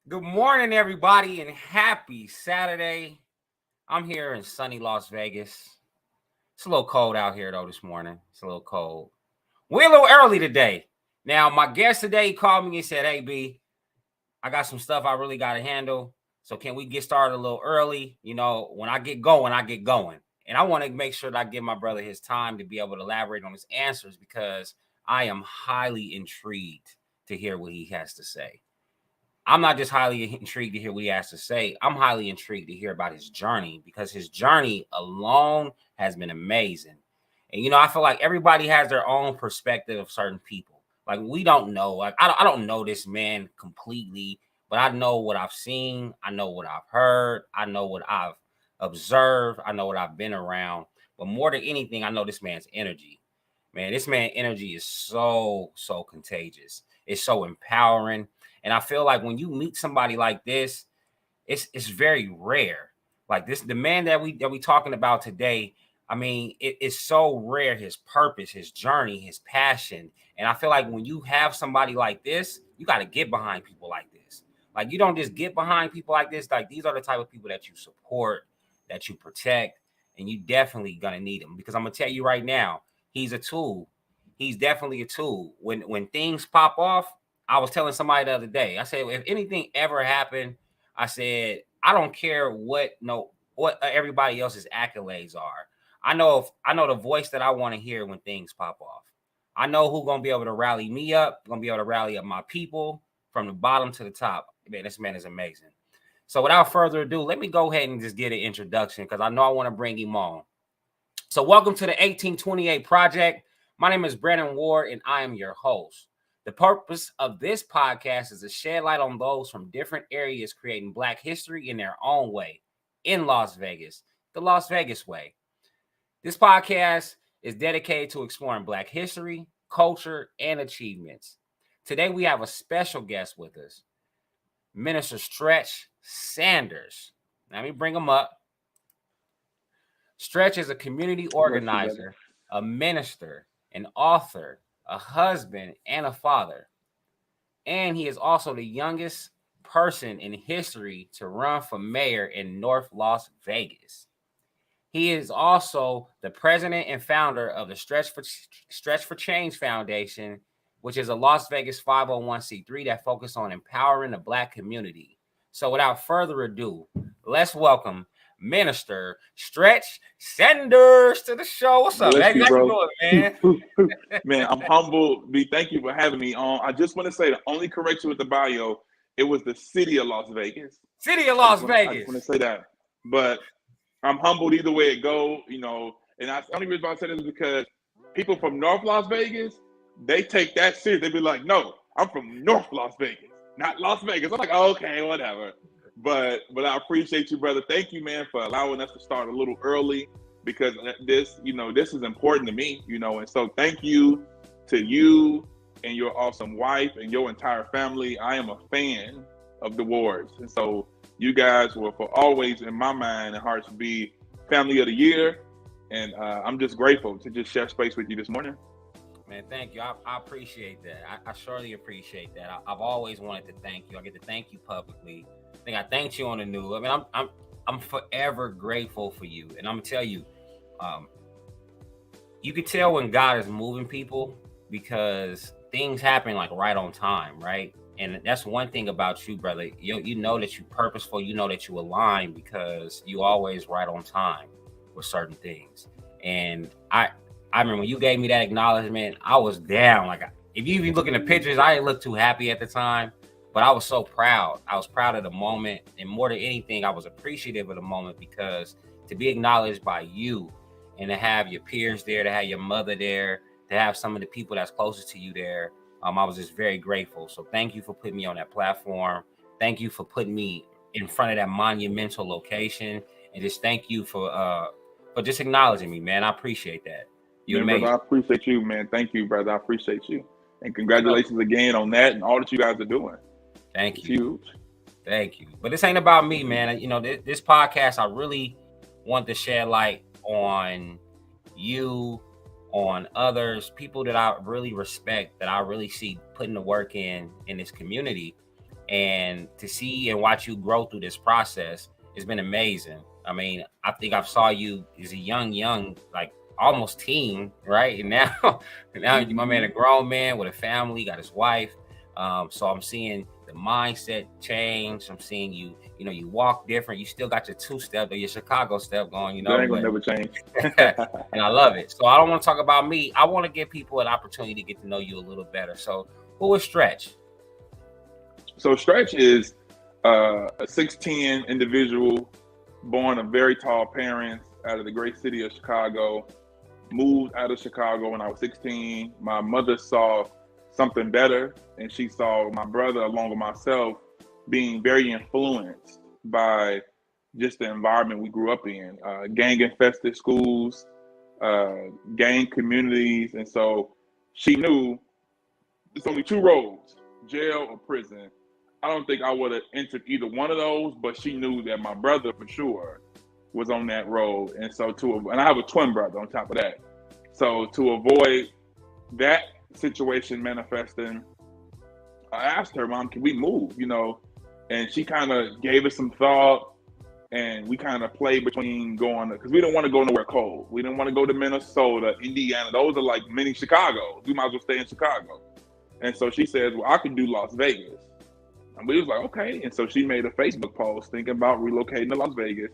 Good morning, everybody, and happy Saturday. I'm here in sunny Las Vegas. It's a little cold out here, though, this morning. It's a little cold. We're a little early today. Now, my guest today called me and said, Hey, B, I got some stuff I really got to handle. So, can we get started a little early? When I get going, I get going. And I want to make sure that I give my brother his time to be able to elaborate on his answers because I am highly intrigued to hear what he has to say. I'm not just highly intrigued to hear what he has to say. I'm highly intrigued to hear about his journey because his journey alone has been amazing. And I feel like everybody has their own perspective of certain people. Like we don't know. Like I don't know this man completely, but I know what I've seen. I know what I've heard. I know what I've observed. I know what I've been around. But more than anything, I know this man's energy. Man, this man energy is so contagious. It's so empowering. And I feel like when you meet somebody like this, it's very rare. Like this, the man that we talking about today. I mean, it's so rare. His purpose, his journey, his passion, and I feel like when you have somebody like this, you got to get behind people like this. Like you don't just get behind people like this. Like these are the type of people that you support, that you protect, and you definitely gonna need them because I'm gonna tell you right now, he's a tool. He's definitely a tool. When things pop off, I was telling somebody the other day. I said if anything ever happened I said, I don't care what everybody else's accolades are. I know the voice that I want to hear when things pop off. I know who's gonna be able to rally me up, gonna be able to rally up my people from the bottom to the top. Man, this man is amazing. So without further ado, let me go ahead and just get an introduction because I know I want to bring him on. So welcome to the 1828 Project. My name is Brandon Ward, and I am your host. The purpose of this podcast is to shed light on those from different areas creating Black history in their own way in Las Vegas, the Las Vegas way. This podcast is dedicated to exploring Black history, culture, and achievements. Today, we have a special guest with us, Minister Stretch Sanders. Let me bring him up. Stretch is a community Bless you, brother. organizer, a minister, an author, a husband, and a father. And he is also the youngest person in history to run for mayor in North Las Vegas. He is also the president and founder of the Stretch for Change Foundation, which is a Las Vegas 501c3 that focuses on empowering the Black community. So without further ado, let's welcome Minister Stretch Sanders to the show. What's up, Bless man? you, How you bro. doing, man? Man, I'm humbled. B, thank you for having me on. I just want to say the only correction with the bio, it was the city of Las Vegas. City of I just Las want to I just Vegas. want to say that. But I'm humbled either way it go, And the only reason why I said this is because people from North Las Vegas, they take that serious. They be like, no, I'm from North Las Vegas, not Las Vegas. I'm like, okay, whatever. But I appreciate you, brother. Thank you, man, for allowing us to start a little early because this is important to me, And so thank you to you and your awesome wife and your entire family. I am a fan of the Wards, and so you guys will for always in my mind and hearts be family of the year. And I'm just grateful to just share space with you this morning. Man, thank you. I appreciate that. I surely appreciate that. I've always wanted to thank you. I get to thank you publicly. I think I thanked you on the news. I mean, I'm forever grateful for you, and I'm gonna tell you, um, you can tell when God is moving people because things happen like right on time, right? And that's one thing about you, brother. You know that you purposeful. You know that you align because you always right on time with certain things. And I remember when you gave me that acknowledgement, I was down. Like if you even look in the pictures, I didn't look too happy at the time, but I was so proud. I was proud of the moment, and more than anything, I was appreciative of the moment because to be acknowledged by you and to have your peers there, to have your mother there, to have some of the people that's closest to you there, I was just very grateful. So thank you for putting me on that platform. Thank you for putting me in front of that monumental location, and just thank you for just acknowledging me, man. I appreciate that. You Man, brother, amazing. I appreciate you, man. Thank you, brother. I appreciate you. And You know, congratulations again on that and all that you guys are doing. thank It's you. huge. Thank you. But this ain't about me, man. This podcast, I really want to shed light on you, on others, people that I really respect, that I really see putting the work in this community. and to see and watch you grow through this process has been amazing. I mean, I think I saw you as a young, like almost teen, right? And now, my man, a grown man with a family, got his wife. So I'm seeing the mindset change. I'm seeing you, you walk different. You still got your 2-step or your Chicago step going, That ain't gonna never change. And I love it. So I don't want to talk about me. I want to give people an opportunity to get to know you a little better. So who is Stretch? So Stretch is a 6'10" individual, born of very tall parents out of the great city of Chicago. Moved out of Chicago when I was 16. My mother saw something better, and she saw my brother along with myself being very influenced by just the environment we grew up in, gang infested schools, gang communities. And so she knew there's only 2 roads, jail or prison. I don't think I would have entered either one of those, but she knew that my brother for sure was on that road. And so and I have a twin brother on top of that. So to avoid that situation manifesting, I asked her, Mom, can we move? And she kind of gave us some thought, and we kind of played between going, because we didn't want to go nowhere cold. We didn't want to go to Minnesota, Indiana. Those are like mini Chicago. We might as well stay in Chicago. And so she says, well, I could do Las Vegas. And we was like, okay. And so she made a Facebook post thinking about relocating to Las Vegas.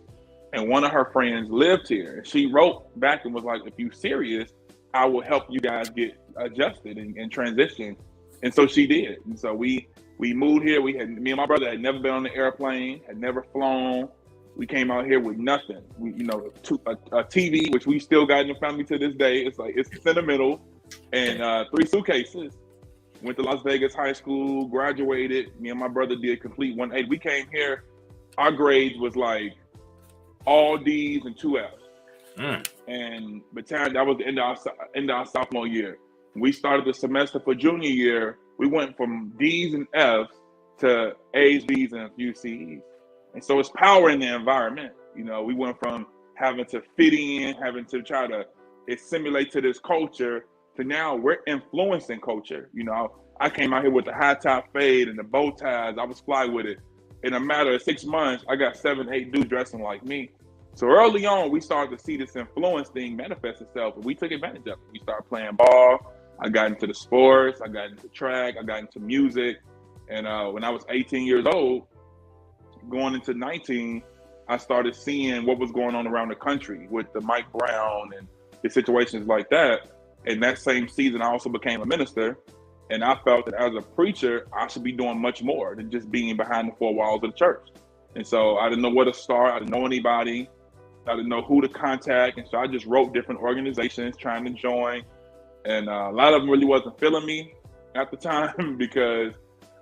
And one of her friends lived here. She wrote back and was like, if you're serious, I will help you guys get adjusted and transition. And so she did. And so we moved here. Me and my brother had never been on an airplane, had never flown. We came out here with nothing. A TV, which we still got in the family to this day. It's sentimental. And 3 suitcases. Went to Las Vegas High School, graduated. Me and my brother did complete 180. We came here, our grades was like all D's and 2 F's. And by the time that was the end of our sophomore year, we started the semester for junior year. We went from D's and F's to A's, B's, and a few C's. And so it's power in the environment. We went from having to fit in, having to try to assimilate to this culture, to now we're influencing culture. I came out here with the high top fade and the bow ties. I was fly with it. In a matter of 6 months, I got 7, 8 dudes dressing like me. So early on, we started to see this influence thing manifest itself, and we took advantage of it. We started playing ball. I got into the sports. I got into track. I got into music. And when I was 18 years old, going into 19, I started seeing what was going on around the country with the Mike Brown and the situations like that. And that same season, I also became a minister. And I felt that as a preacher, I should be doing much more than just being behind the 4 walls of the church. And so I didn't know where to start. I didn't know anybody. I didn't know who to contact. And so I just wrote different organizations trying to join. And a lot of them really wasn't feeling me at the time because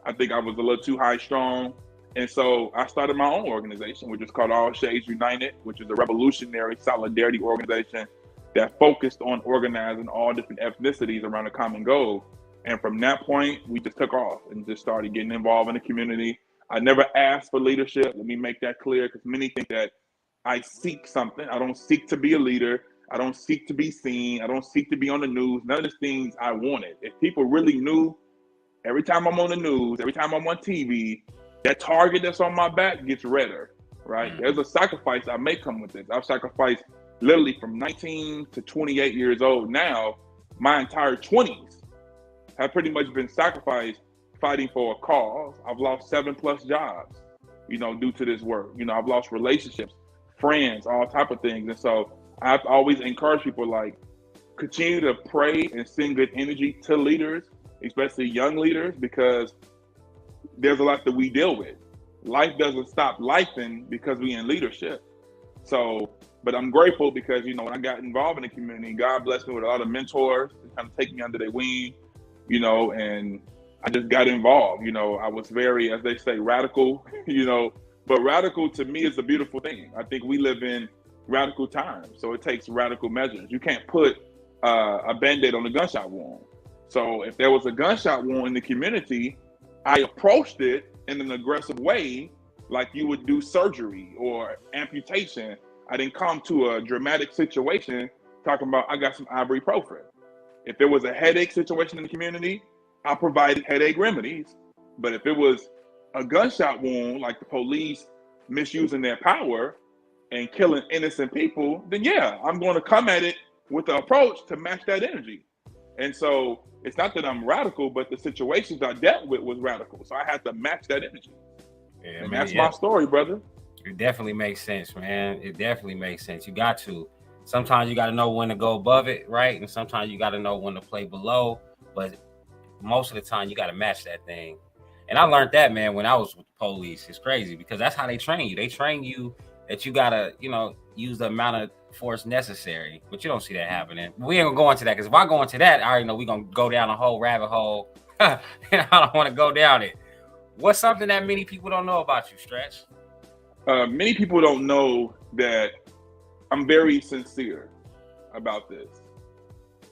I think I was a little too high strung. And so I started my own organization, which is called All Shades United, which is a revolutionary solidarity organization that focused on organizing all different ethnicities around a common goal. And from that point, we just took off and just started getting involved in the community. I never asked for leadership. Let me make that clear, because many think that I seek something. I don't seek to be a leader. I don't seek to be seen. I don't seek to be on the news. None of the things I wanted. If people really knew, every time I'm on the news, every time I'm on TV, that target that's on my back gets redder, right? There's a sacrifice I may come with this. I've sacrificed literally from 19 to 28 years old now. My entire 20s have pretty much been sacrificed fighting for a cause. I've lost 7+ jobs, due to this work. I've lost relationships, friends, all type of things. And so I've always encouraged people, like, continue to pray and send good energy to leaders, especially young leaders, because there's a lot that we deal with. Life doesn't stop lifing because we in leadership. So, but I'm grateful because, when I got involved in the community, God blessed me with a lot of mentors to kind of take me under their wing, and I just got involved. I was very, as they say, radical, but radical to me is a beautiful thing. I think we live in radical times, so it takes radical measures. You can't put a Band-Aid on a gunshot wound. So if there was a gunshot wound in the community, I approached it in an aggressive way, like you would do surgery or amputation. I didn't come to a dramatic situation talking about, I got some ibuprofen. If there was a headache situation in the community, I provided headache remedies. But if it was a gunshot wound, like the police misusing their power and killing innocent people, then yeah, I'm going to come at it with the approach to match that energy. And so it's not that I'm radical, but the situations I dealt with was radical. So I had to match that energy. Yeah, and man, that's my story, brother. It definitely makes sense, man. It definitely makes sense. You got to. Sometimes you got to know when to go above it, right? And sometimes you got to know when to play below. But most of the time, you got to match that thing. And I learned that, man, when I was with the police. It's crazy because that's how they train you. They train you that you got to, use the amount of force necessary. But you don't see that happening. We ain't going to go into that because if I go into that, I already know we're going to go down a whole rabbit hole. And I don't want to go down it. What's something that many people don't know about you, Stretch? Many people don't know that I'm very sincere about this.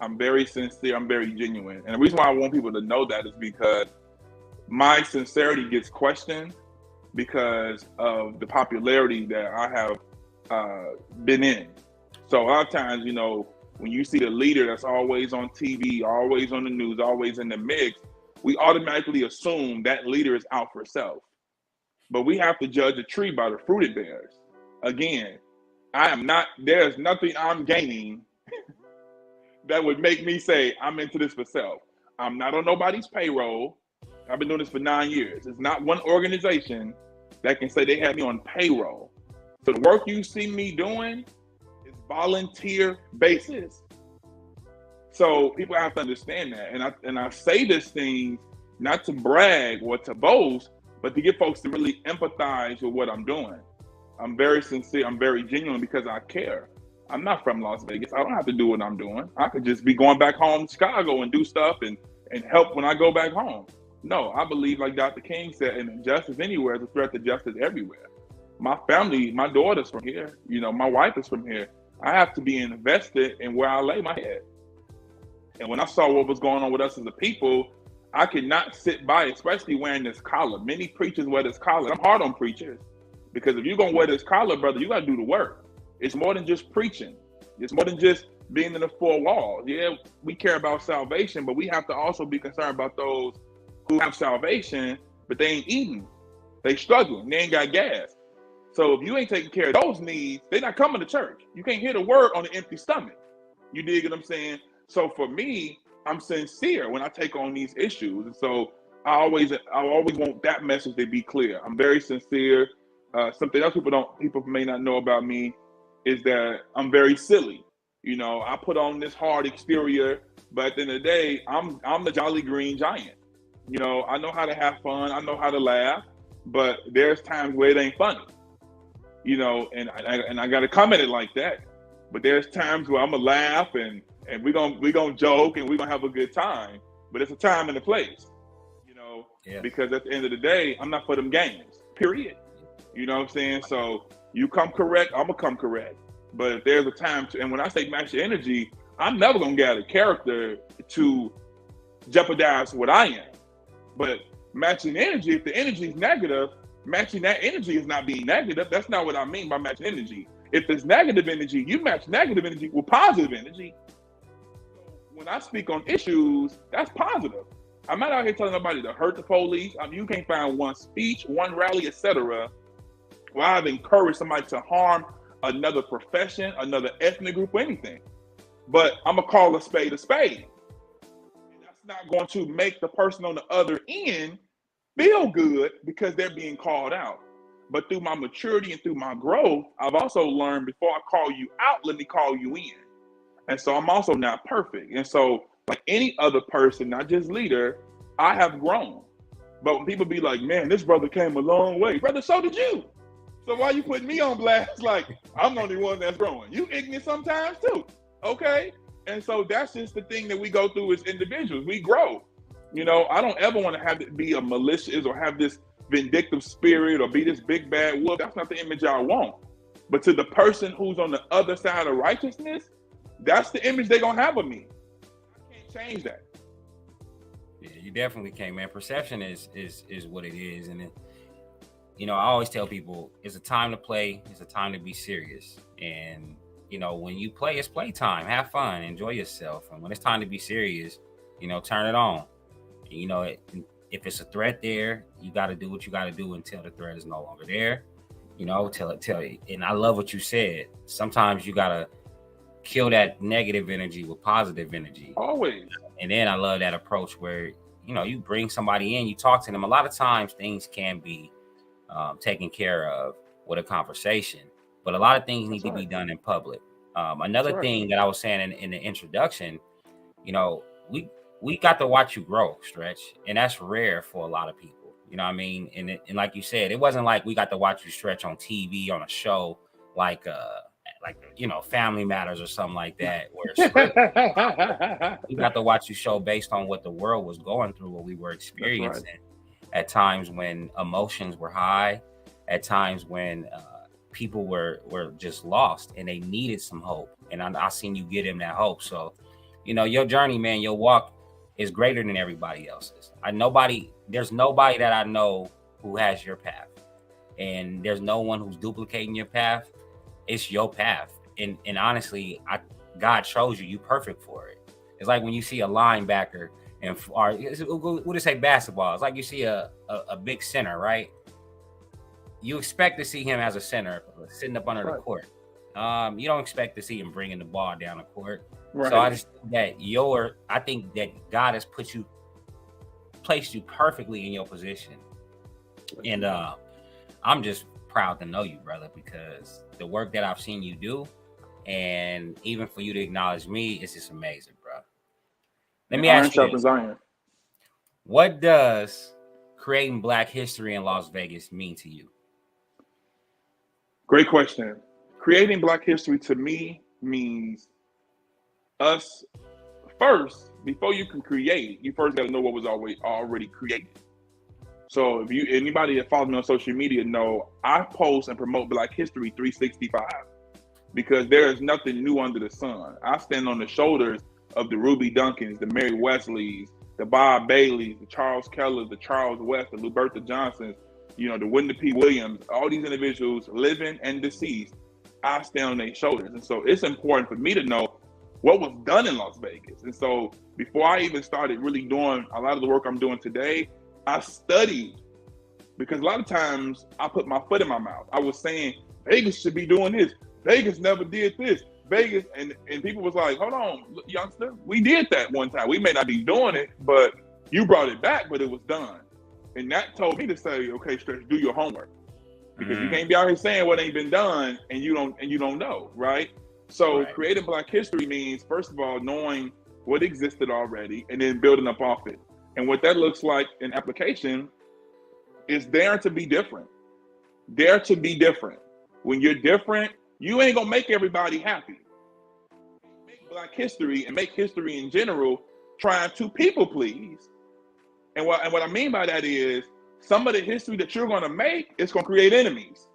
I'm very sincere. I'm very genuine. And the reason why I want people to know that is because my sincerity gets questioned because of the popularity that I have been in. So a lot of times, when you see the leader that's always on TV, always on the news, always in the mix, we automatically assume that leader is out for self. But we have to judge a tree by the fruit it bears. Again, there's nothing I'm gaining that would make me say I'm into this for self. I'm not on nobody's payroll. I've been doing this for 9 years. It's not one organization that can say they have me on payroll. So the work you see me doing is volunteer basis. So people have to understand that. And I say this thing not to brag or to boast, but to get folks to really empathize with what I'm doing. I'm very sincere. I'm very genuine because I care. I'm not from Las Vegas. I don't have to do what I'm doing. I could just be going back home to Chicago and do stuff and help when I go back home. No, I believe, like Dr. King said, injustice anywhere is a threat to justice everywhere. My family, my daughter's from here. My wife is from here. I have to be invested in where I lay my head. And when I saw what was going on with us as a people, I could not sit by, especially wearing this collar. Many preachers wear this collar. I'm hard on preachers because if you're going to wear this collar, brother, you got to do the work. It's more than just preaching. It's more than just being in the four walls. Yeah, we care about salvation, but we have to also be concerned about those who have salvation, but they ain't eating. They struggling. They ain't got gas. So if you ain't taking care of those needs, they're not coming to church. You can't hear the word on an empty stomach. You dig what I'm saying? So for me, I'm sincere when I take on these issues. And so I always want that message to be clear. I'm very sincere. Something else people may not know about me is that I'm very silly. I put on this hard exterior, but at the end of the day, I'm the Jolly Green Giant. I know how to have fun. I know how to laugh, but there's times where it ain't funny. And I got to come at it like that. But there's times where I'm gonna laugh and we're gonna joke and we're gonna have a good time. But it's a time and a place, because at the end of the day, I'm not for them games, period. You know what I'm saying? So you come correct, I'm gonna come correct. But if there's a time and when I say match your energy, I'm never gonna get a character to jeopardize what I am. But matching energy, if the energy is negative, matching that energy is not being negative. That's not what I mean by matching energy. If there's negative energy, you match negative energy with positive energy. When I speak on issues, that's positive. I'm not out here telling nobody to hurt the police. You can't find one speech, one rally, etc., where I've encouraged somebody to harm another profession, another ethnic group, or anything. But I'm going to call a spade a spade. And that's not going to make the person on the other end feel good because they're being called out. But through my maturity and through my growth, I've also learned before I call you out, let me call you in. And so I'm also not perfect. And so like any other person, not just leader, I have grown. But when people be like, man, this brother came a long way. Brother, so did you. So why you putting me on blast like I'm the only one that's growing? You ignorant sometimes too, okay? And so that's just the thing that we go through as individuals. We grow. I don't ever want to have it be a malicious or have this vindictive spirit or be this big bad wolf. That's not the image I want. But to the person who's on the other side of righteousness, that's the image they're gonna have of me. I can't change that. Yeah, you definitely can't, man. Perception is what it is. And I always tell people it's a time to play, it's a time to be serious. And when you play, it's playtime. Have fun, enjoy yourself. And when it's time to be serious, turn it on. if it's a threat there, you got to do what you got to do until the threat is no longer there. You know, tell it. And I love what you said. Sometimes you got to kill that negative energy with positive energy. Always. And then I love that approach where, you know, you bring somebody in, you talk to them. A lot of times things can be taken care of with a conversation, but a lot of things need to be done in public. Another thing that I was saying in the introduction, you know, we got to watch you grow, Stretch, and that's rare for a lot of people. You know what I mean? And like you said, it wasn't like we got to watch you Stretch on TV on a show like you know, Family Matters or something like that, where we got to watch you show based on what the world was going through, what we were experiencing. At times when emotions were high, at times when people were just lost and they needed some hope. And I seen you get them that hope. So, you know, your journey, man, your walk is greater than everybody else's. There's nobody that I know who has your path, and there's no one who's duplicating your path. It's your path. And honestly, God chose you. You perfect for it. It's like when you see a linebacker we'll just say basketball. It's like you see a big center, right? You expect to see him as a center sitting up under the court. You don't expect to see him bringing the ball down the court. Right. So I think that God has placed you perfectly in your position. And I'm just proud to know you, brother, because the work that I've seen you do, and even for you to acknowledge me, it's just amazing, bro. Let me ask you this. What does creating Black history in Las Vegas mean to you? Great question. Creating Black history to me means us first. Before you can create, you first got to know what was already created. So if anybody that follows me on social media know I post and promote Black History 365 because there is nothing new under the sun. I stand on the shoulders of the Ruby Duncans, the Mary Wesleys, the Bob Baileys, the Charles Kellers, the Charles West, the Luberta Johnsons, you know, the Wyndham P. Williams, all these individuals, living and deceased, I stand on their shoulders. And so it's important for me to know what was done in Las Vegas. And so before I even started really doing a lot of the work I'm doing today, I studied, because a lot of times I put my foot in my mouth. I was saying, Vegas should be doing this. Vegas never did this. Vegas, and people was like, hold on, youngster, we did that one time. We may not be doing it, but you brought it back, but it was done. And that told me to say, okay, Stretch, do your homework. Because you can't be out here saying what ain't been done and you don't know, right? So creating Black history means, first of all, knowing what existed already and then building up off it. And what that looks like in application is dare to be different. Dare to be different. When you're different, you ain't gonna make everybody happy. Make Black history and make history in general trying to people please. And what I mean by that is some of the history that you're gonna make is gonna create enemies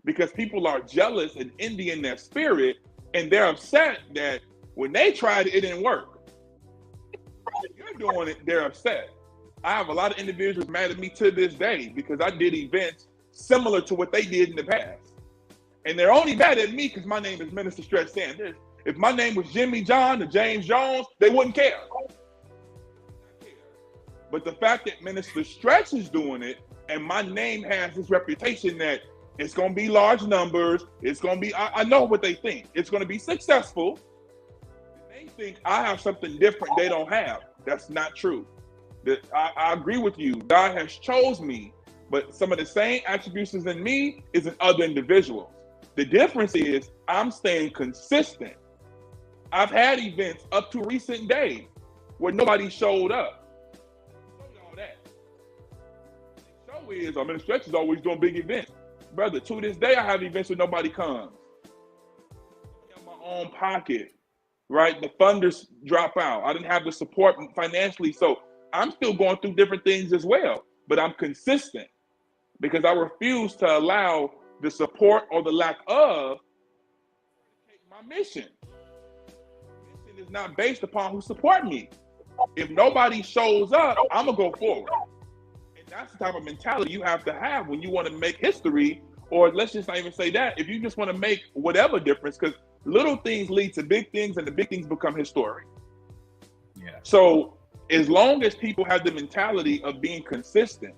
because people are jealous and envy in their spirit, and they're upset that when they tried it didn't work. If you're doing it, they're upset. I have a lot of individuals mad at me to this day because I did events similar to what they did in the past. And they're only mad at me because my name is Minister Stretch Sanders. If my name was Jimmy John or James Jones, they wouldn't care. But the fact that Minister Stretch is doing it and my name has this reputation that it's going to be large numbers, it's going to be, I know what they think. It's going to be successful. They think I have something different they don't have. That's not true. I agree with you. God has chose me, but some of the same attributes as in me is in other individuals. The difference is I'm staying consistent. I've had events up to recent day where nobody showed up. All that. The show is, I mean, Stretch is always doing big events. Brother, to this day, I have events where nobody comes. In my own pocket, right? The funders drop out. I didn't have the support financially, so I'm still going through different things as well, but I'm consistent because I refuse to allow the support or the lack of my mission. My mission is not based upon who support me. If nobody shows up, I'm gonna go forward. And that's the type of mentality you have to have when you want to make history, or let's just not even say that, if you just want to make whatever difference, because little things lead to big things and the big things become historic. Yeah. So as long as people have the mentality of being consistent,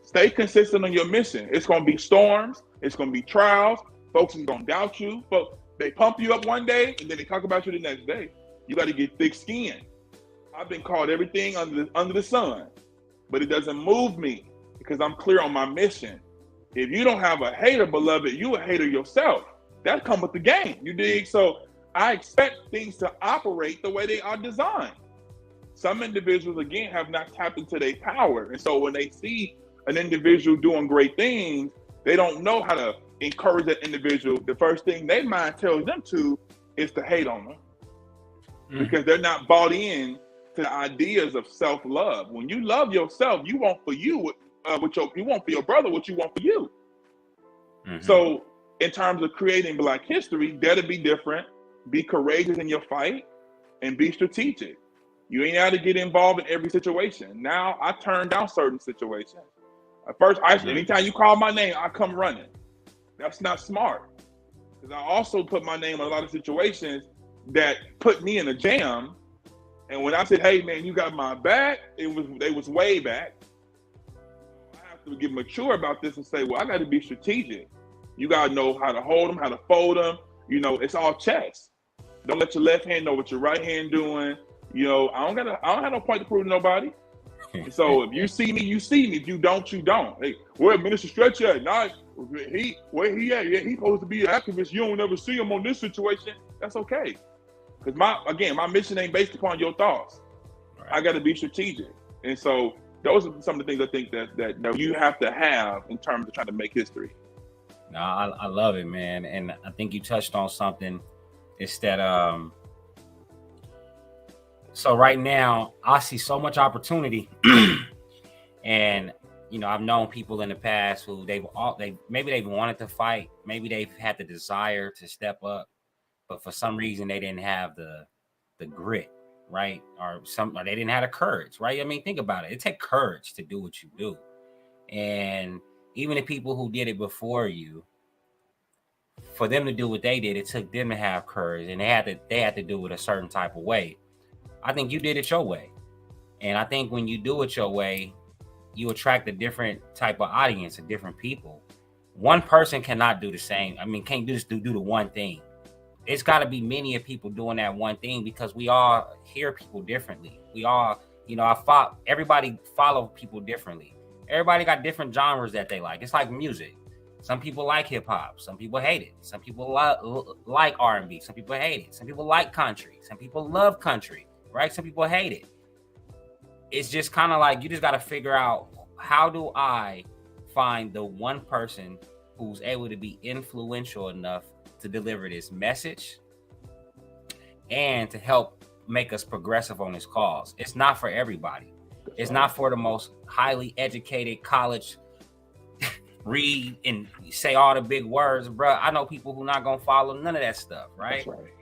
stay consistent on your mission. It's going to be storms. It's going to be trials. Folks are going to doubt you. But they pump you up one day, and then they talk about you the next day. You got to get thick skin. I've been called everything under the sun, but it doesn't move me because I'm clear on my mission. If you don't have a hater, beloved, you a hater yourself. That comes with the game. You dig? So I expect things to operate the way they are designed. Some individuals, again, have not tapped into their power. And so when they see an individual doing great things, they don't know how to encourage that individual. The first thing their mind tells them to is to hate on them because they're not bought in to the ideas of self-love. When you love yourself, you want for you you want for your brother what you want for you. So in terms of creating Black history, dare to be different, be courageous in your fight, and be strategic. You ain't got to get involved in every situation. Now I turn down certain situations. At first, anytime you call my name, I come running. That's not smart. Because I also put my name on a lot of situations that put me in a jam. And when I said, "Hey man, you got my back," they was way back. I have to get mature about this and say, well, I got to be strategic. You got to know how to hold them, how to fold them. You know, it's all chess. Don't let your left hand know what your right hand doing. You know, I don't have no point to prove to nobody. So if you see me, you see me. If you don't, you don't. Hey, where Minister Stretch at? Nah, where he at? Yeah, he supposed to be an activist. You don't ever see him on this situation. That's okay. Because my mission ain't based upon your thoughts. Right. I got to be strategic. And so those are some of the things I think that you have to have in terms of trying to make history. No, I love it, man. And I think you touched on something. It's that so right now I see so much opportunity. And you know, I've known people in the past who maybe they've wanted to fight, maybe they've had the desire to step up, but for some reason they didn't have the grit, right? Or they didn't have the courage, right? I mean, think about it. It takes courage to do what you do. And even the people who did it before you, for them to do what they did, it took them to have courage, and they had to do it a certain type of way. I think you did it your way. And I think when you do it your way, you attract a different type of audience and different people. One person cannot do the same. I mean, can't just do the one thing. It's got to be many of people doing that one thing because we all hear people differently. We all, you know, everybody follow people differently. Everybody got different genres that they like. It's like music. Some people like hip hop. Some people hate it. Some people like R&B. Some people hate it. Some people like country. Some people love country, right? Some people hate it. It's just kind of like you just got to figure out, how do I find the one person who's able to be influential enough to deliver this message and to help make us progressive on this cause. It's not for everybody. It's not for the most highly educated college read and say all the big words, bro. I know people who not gonna follow none of that stuff, right? That's right.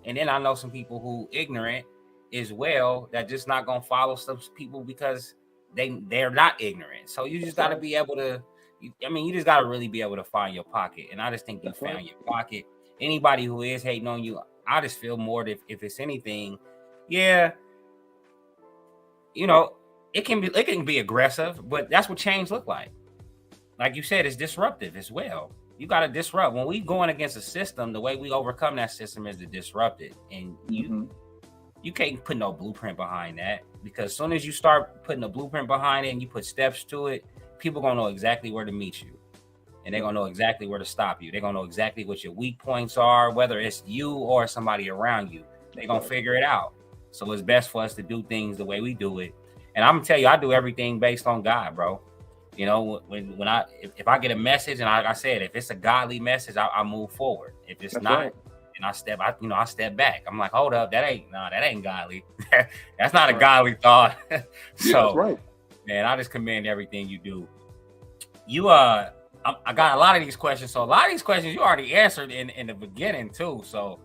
And then I know some people who ignorant as well that just not gonna follow some people because they're not ignorant. So you just got to be able to. You just got to really be able to find your pocket. And I just think you found your pocket. Anybody who is hating on you, I just feel more that if it's anything, yeah, you know, it can be aggressive, but that's what change look like. Like you said, it's disruptive as well. You got to disrupt. When we going against a system, the way we overcome that system is to disrupt it. And you can't put no blueprint behind that, because as soon as you start putting a blueprint behind it and you put steps to it, people gonna know exactly where to meet you, and they're gonna know exactly where to stop you. They're gonna know exactly what your weak points are, whether it's you or somebody around you. They're gonna figure it out. So it's best for us to do things the way we do it. And I'm gonna tell you, I do everything based on God, bro. You know, if I get a message, and like I said, if it's a godly message, I move forward. If it's not, and I step back. I'm like, hold up, that ain't godly. That's not a godly thought. So, that's right. Man, I just commend everything you do. I got a lot of these questions. So a lot of these questions you already answered in the beginning too. So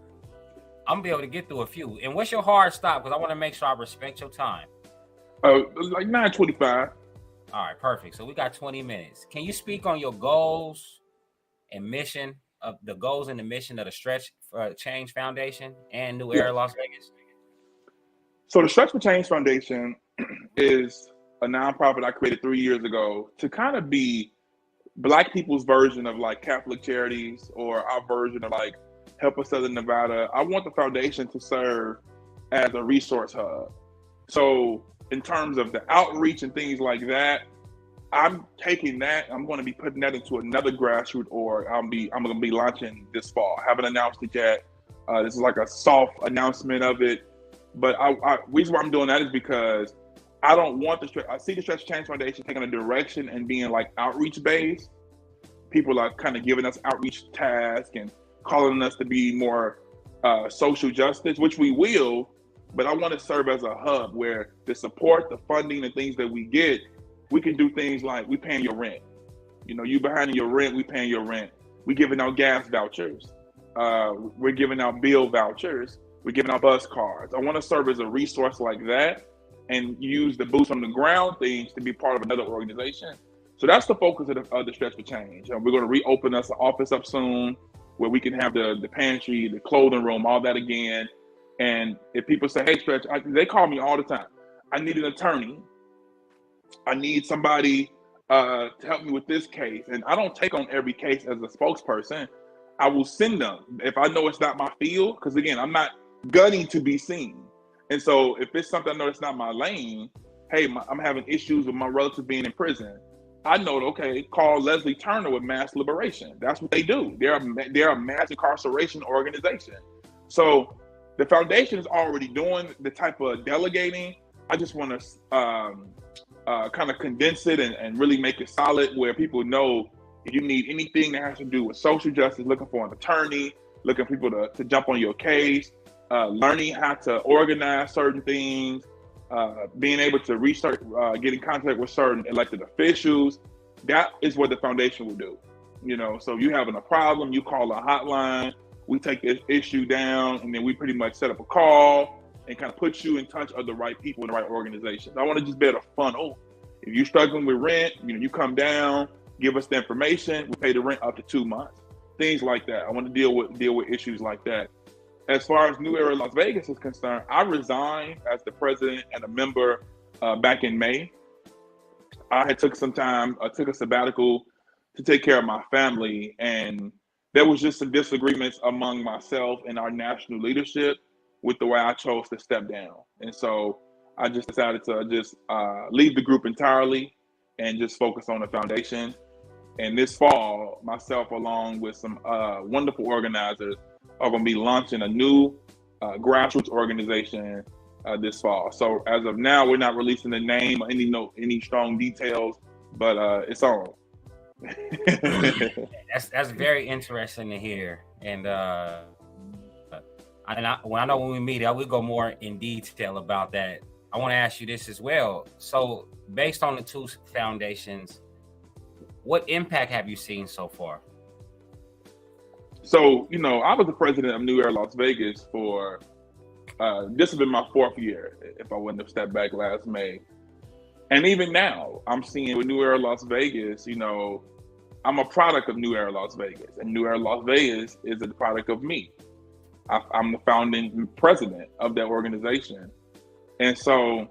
I'm gonna be able to get through a few. And what's your hard stop? Because I want to make sure I respect your time. Like 9:25. All right, perfect. So we got 20 minutes. Can you speak on your goals and mission of the goals and the mission of the Stretch Change Foundation and New Era Las Vegas? So the Stretch for Change Foundation is a nonprofit I created 3 years ago to kind of be Black people's version of like Catholic Charities or our version of like Help Us Southern Nevada. I want the foundation to serve as a resource hub. So in terms of the outreach and things like that, I'm taking that. I'm going to be putting that into another grassroots org. I'm going to be launching this fall. I haven't announced it yet. This is like a soft announcement of it. But reason why I'm doing that is because I don't want I see the Stretch Change Foundation taking a direction and being like outreach based. People are kind of giving us outreach tasks and calling us to be more social justice, which we will. But I want to serve as a hub where the support, the funding, and things that we get, we can do things like we paying your rent. You know, you behind in your rent, we paying your rent. We giving out gas vouchers. We're giving out bill vouchers. We're giving out bus cards. I want to serve as a resource like that and use the boots on the ground things to be part of another organization. So that's the focus of the Stretch for Change. We're going to reopen us an office up soon where we can have the pantry, the clothing room, all that again. And if people say, hey, Stretch, they call me all the time. I need an attorney. I need somebody to help me with this case. And I don't take on every case as a spokesperson. I will send them if I know it's not my field. Because again, I'm not gunning to be seen. And so if it's something I know it's not my lane, hey, I'm having issues with my relative being in prison. I know, okay, call Leslie Turner with Mass Liberation. That's what they do. They're a mass incarceration organization. So the foundation is already doing the type of delegating. I just want to kind of condense it and really make it solid where people know if you need anything that has to do with social justice, looking for an attorney, looking for people to jump on your case, learning how to organize certain things, being able to research, get in contact with certain elected officials, that is what the foundation will do. You know, so you having a problem, you call a hotline, we take this issue down, and then we pretty much set up a call and kind of put you in touch with the right people in the right organizations. I want to just be able to funnel. If you're struggling with rent, you come down, give us the information, we pay the rent up to 2 months, things like that. I want to deal with issues like that. As far as New Era Las Vegas is concerned, I resigned as the president and a member back in May. I had took some time, took a sabbatical to take care of my family, and there was just some disagreements among myself and our national leadership with the way I chose to step down. And so I just decided to just leave the group entirely and just focus on the foundation. And this fall, myself along with some wonderful organizers are going to be launching a new grassroots organization this fall. So as of now, we're not releasing the name or any strong details, but it's on. That's very interesting to hear. And when we meet, I will go more in detail about that. I want to ask you this as well. So based on the two foundations, what impact have you seen so far? So, I was the president of New Era Las Vegas for, this has been my 4th year, if I wouldn't have stepped back last May. And even now, I'm seeing with New Era Las Vegas, I'm a product of New Era Las Vegas. And New Era Las Vegas is a product of me. I'm the founding president of that organization. And so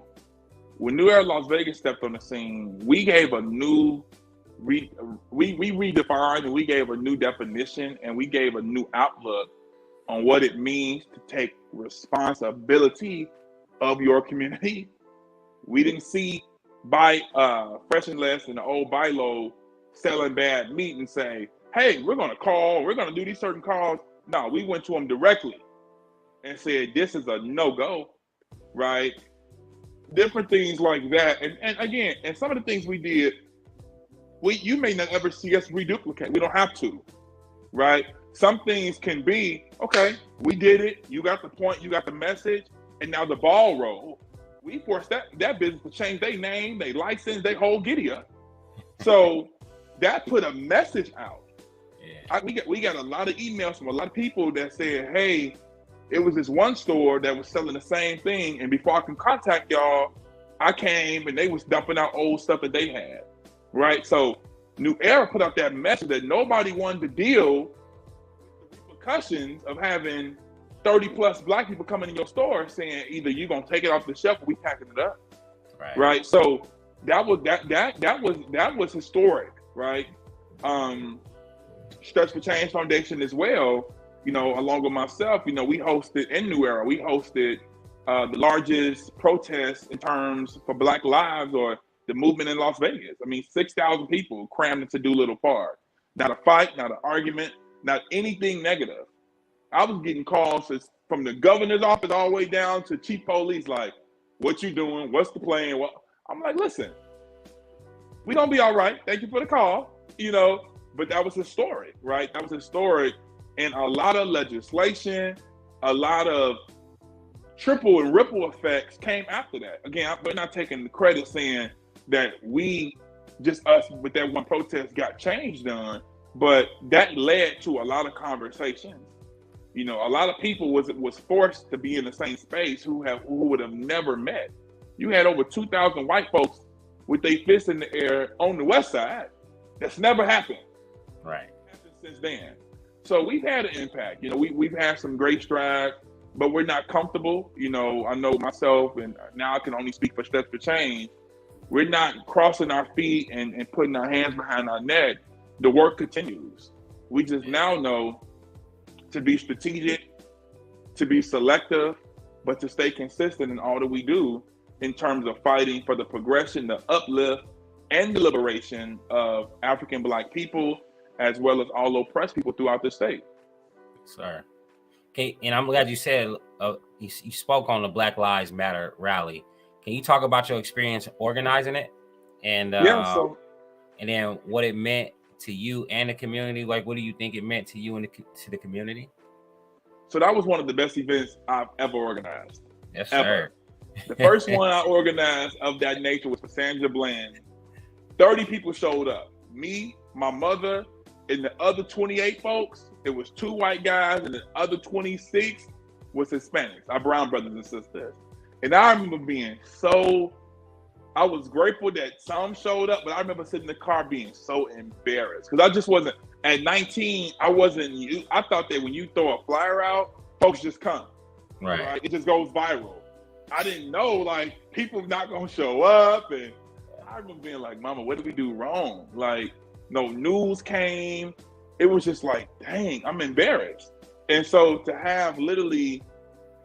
when New Era Las Vegas stepped on the scene, we gave a new we redefined and we gave a new definition and we gave a new outlook on what it means to take responsibility of your community. We didn't see Fresh and Less and the old Bilo selling bad meat and say, hey, we're going to do these certain calls. No, we went to them directly and said, this is a no-go, right? Different things like that. And again, and some of the things we did, you may not ever see us reduplicate. We don't have to, right? Some things can be, okay, we did it. You got the point. You got the message. And now the ball roll. We forced that business to change their name, their license, their whole giddy up. So that put a message out. Yeah. We got a lot of emails from a lot of people that said, hey, it was this one store that was selling the same thing. And before I can contact y'all, I came and they was dumping out old stuff that they had. Right. So New Era put out that message that nobody wanted to deal with the repercussions of having 30 plus black people coming in your store saying either you're gonna take it off the shelf or we packing it up. Right. So that was historic, right? Stretch for Change Foundation as well, along with myself, we hosted in New Era, we hosted the largest protest in terms for Black lives or the movement in Las Vegas. I mean, 6,000 people crammed into Doolittle Park. Not a fight, not an argument, not anything negative. I was getting calls from the governor's office all the way down to chief police, like, what you doing? What's the plan? I'm like, listen, we gonna be all right. Thank you for the call, but that was historic, right? That was historic. And a lot of legislation, a lot of triple and ripple effects came after that. Again, we're not taking the credit saying that us with that one protest got change done, but that led to a lot of conversations. A lot of people was forced to be in the same space who would have never met. You had over 2,000 white folks with their fists in the air on the West Side. That's never happened. Right. Since then. So we've had an impact. We've had some great strides, but we're not comfortable. I know myself, and now I can only speak for Stretch for Change. We're not crossing our feet and putting our hands behind our neck. The work continues. We just now know to be strategic, to be selective, but to stay consistent in all that we do in terms of fighting for the progression, the uplift, and the liberation of African Black people, as well as all oppressed people throughout the state. Sir. Okay, and I'm glad you said you spoke on the Black Lives Matter rally. Can you talk about your experience organizing it, and and then what it meant to you and the community? Like, what do you think it meant to you and to the community? So that was one of the best events I've ever organized. Yes, ever. sir. The first one I organized of that nature was for Sandra Bland. 30 people showed up. Me, my mother, and the other 28 folks. It was 2 white guys, and the other 26 was Hispanics, our brown brothers and sisters. And I remember I was grateful that some showed up, but I remember sitting in the car being so embarrassed because I just wasn't, at 19, I thought that when you throw a flyer out, folks just come. Right? It just goes viral. I didn't know, people not going to show up. And I remember being like, Mama, what did we do wrong? No news came. It was just like, dang, I'm embarrassed. And so to have literally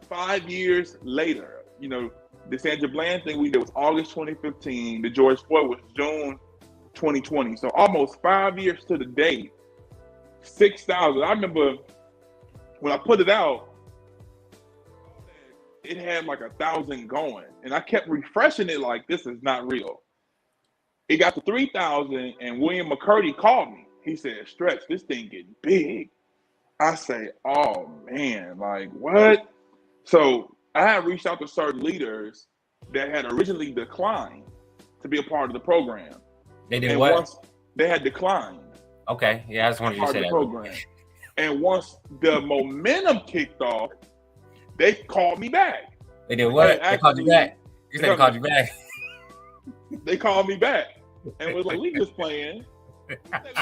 5 years later, the Sandra Bland thing we did was August 2015. The George Floyd was June 2020. So almost 5 years to the day, 6,000. I remember when I put it out, it had 1,000 going. And I kept refreshing it like, this is not real. It got to 3,000 and William McCurdy called me. He said, Stretch, this thing getting big. I say, oh man, what? So I had reached out to certain leaders that had originally declined to be a part of the program. They did what? They had declined. Okay, yeah, I just wanted you to say that. Program. And once the momentum kicked off, they called me back. They did what? They called you back? You said they called you back. They called me back and was like, we just playing. We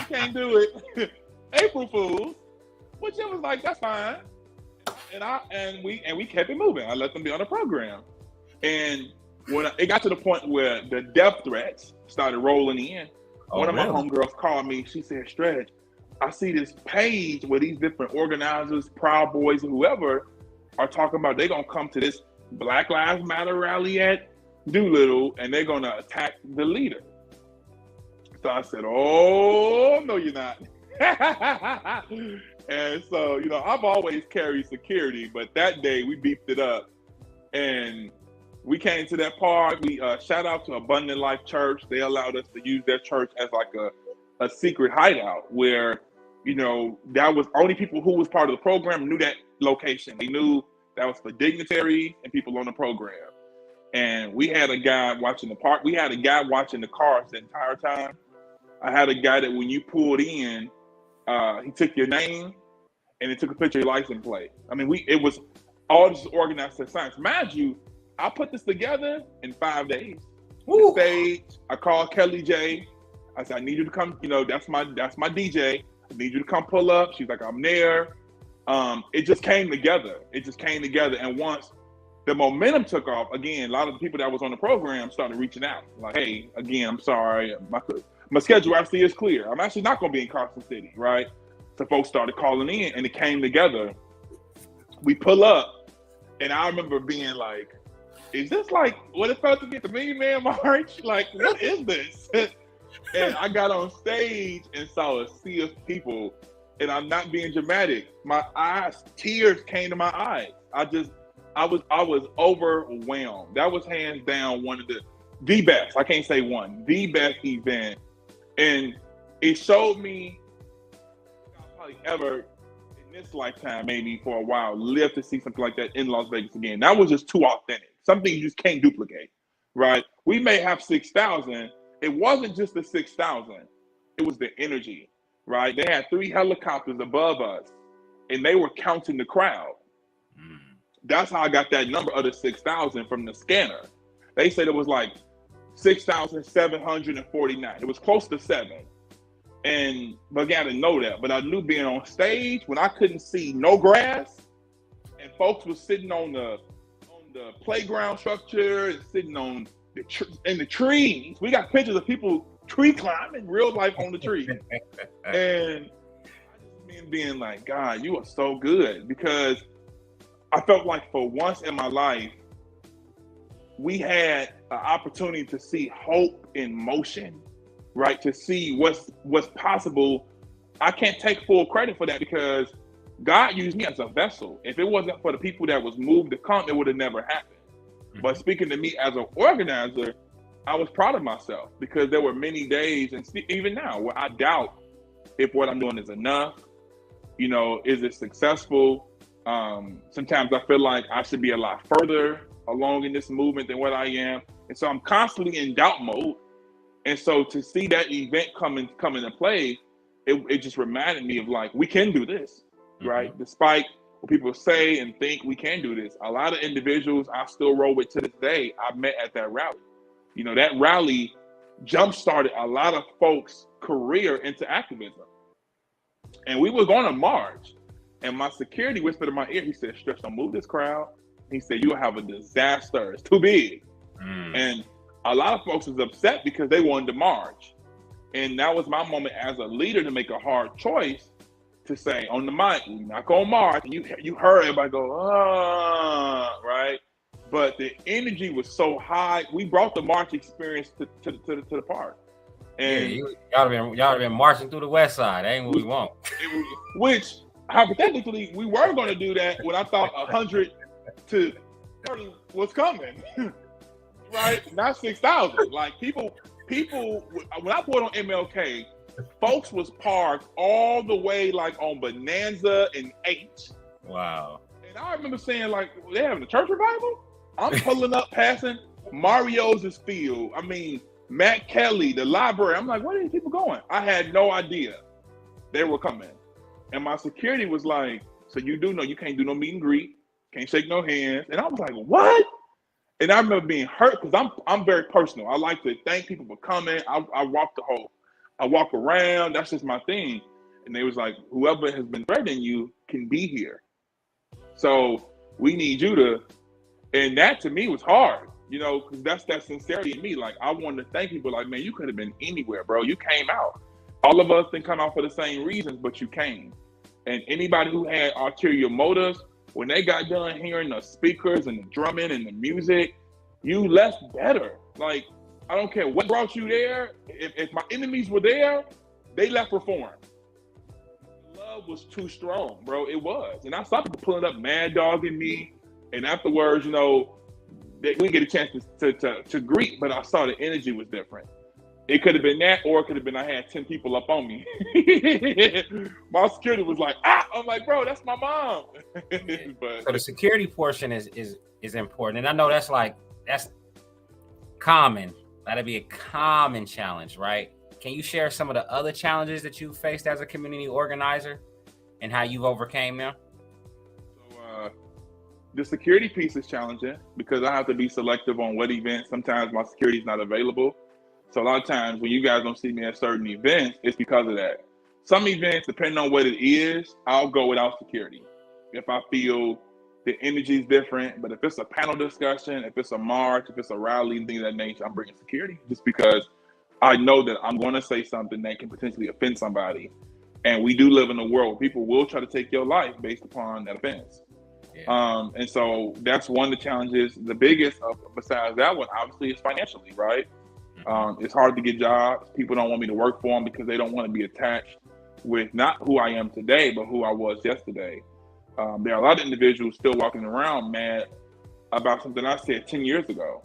can't do it. April Fools. Which it was like, that's fine. And we kept it moving. I let them be on the program. And when it got to the point where the death threats started rolling in, one of my homegirls called me. She said, Stretch, I see this page where these different organizers, Proud Boys, and whoever are talking about they're going to come to this Black Lives Matter rally at Doolittle and they're going to attack the leader. So I said, oh, no, you're not. And so, I've always carried security, but that day we beefed it up and we came to that park. We shout out to Abundant Life Church. They allowed us to use their church as a secret hideout where, that was only people who was part of the program knew that location. They knew that was for dignitaries and people on the program. And we had a guy watching the park. We had a guy watching the cars the entire time. I had a guy that when you pulled in, he took your name and it took a picture of your license plate. I mean, it was all just organized to science. Mind you, I put this together in 5 days. Stage, I called Kelly J. I said, I need you to come, that's my DJ. I need you to come pull up. She's like, I'm there. it just came together. It just came together. And once the momentum took off, again, a lot of the people that was on the program started reaching out. Like, hey, again, I'm sorry. My schedule actually is clear. I'm actually not going to be in Carson City, right? So folks started calling in, and it came together. We pull up, and I remember being like, is this like what it felt to get the Million Man March? Like, what is this? And I got on stage and saw a sea of people, and I'm not being dramatic. My eyes, tears came to my eyes. I was overwhelmed. That was hands down one of the best. I can't say one, the best event. And it showed me I'll probably ever in this lifetime, maybe for a while, live to see something like that in Las Vegas again. That was just too authentic. Something you just can't duplicate, right? We may have 6,000. It wasn't just the 6,000. It was the energy, right? They had 3 helicopters above us, and they were counting the crowd. That's how I got that number of the 6,000 from the scanner. They said it was like 6,749. It was close to 7. But I didn't know that. But I knew being on stage when I couldn't see no grass, and folks were sitting on the playground structure and sitting on in the trees. We got pictures of people tree climbing, real life on the tree. And I just being like, God, you are so good, because I felt like for once in my life, we had an opportunity to see hope in motion, right? To see what's possible. I can't take full credit for that, because God used me as a vessel. If it wasn't for the people that was moved to come, it would have never happened. But speaking to me as an organizer, I was proud of myself, because there were many days, and even now, where I doubt if what I'm doing is enough. You know, is it successful? Sometimes I feel like I should be a lot further along in this movement than what I am. And so I'm constantly in doubt mode. And so to see that event come into play, it just reminded me of like, we can do this, right? Despite what people say and think, we can do this. A lot of individuals I still roll with to this day, I met at that rally. You know, that rally jump-started a lot of folks' career into activism. And we were going to march. And my security whispered in my ear, he said, Stretch, don't move this crowd. He said, you'll have a disaster. It's too big. And a lot of folks was upset because they wanted to march. And that was my moment as a leader to make a hard choice to say, on the mic, we're not going to march. And you heard everybody go, right? But the energy was so high. We brought the march experience to the park. And y'all have been marching through the West Side. That ain't what we want. Which, hypothetically, we were going to do that when I thought 100 to 30 was coming, right? Not 6,000. Like people, when I pulled on MLK, folks was parked all the way like on Bonanza and H. Wow. And I remember saying, like, they having a church revival? I'm pulling up, passing Mario's field. I mean, Matt Kelly, the library. I'm like, where are these people going? I had no idea they were coming. And my security was like, so you do know you can't do no meet and greet, can't shake no hands. And I was like, what? And I remember being hurt, because I'm very personal. I like to thank people for coming. I walk around. That's just my thing. And they was like, whoever has been threatening you can be here. So we need you to, and that to me was hard, you know, because that's that sincerity in me. Like, I wanted to thank people, like, man, you could have been anywhere, bro. You came out. All of us didn't come out for the same reasons, but you came. And anybody who had ulterior motives, when they got done hearing the speakers and the drumming and the music, you left better. Like, I don't care what brought you there. If my enemies were there, they left reformed. Love was too strong, bro. It was. And I saw people pulling up, mad dogging me. And afterwards, you know, we didn't get a chance to greet, but I saw the energy was different. It could have been that, or it could have been I had 10 people up on me. My security was like, I'm like, bro, that's my mom. But so the security portion is important. And I know that's common. That'd be a common challenge, right? Can you share some of the other challenges that you faced as a community organizer and how you've overcame them? So the security piece is challenging, because I have to be selective on what events. Sometimes my security is not available. So a lot of times when you guys don't see me at certain events, it's because of that. Some events, depending on what it is, I'll go without security. if I feel the energy is different. But if it's a panel discussion, if it's a march, if it's a rally, things of that nature, I'm bringing security just because I know that I'm going to say something that can potentially offend somebody. And we do live in a world where people will try to take your life based upon that offense. Yeah. And so that's one of the challenges. The biggest, besides that one, obviously, is financially, right? It's hard to get jobs. People don't want me to work for them because they don't want to be attached with not who I am today, but who I was yesterday. There are a lot of individuals still walking around mad about something I said 10 years ago,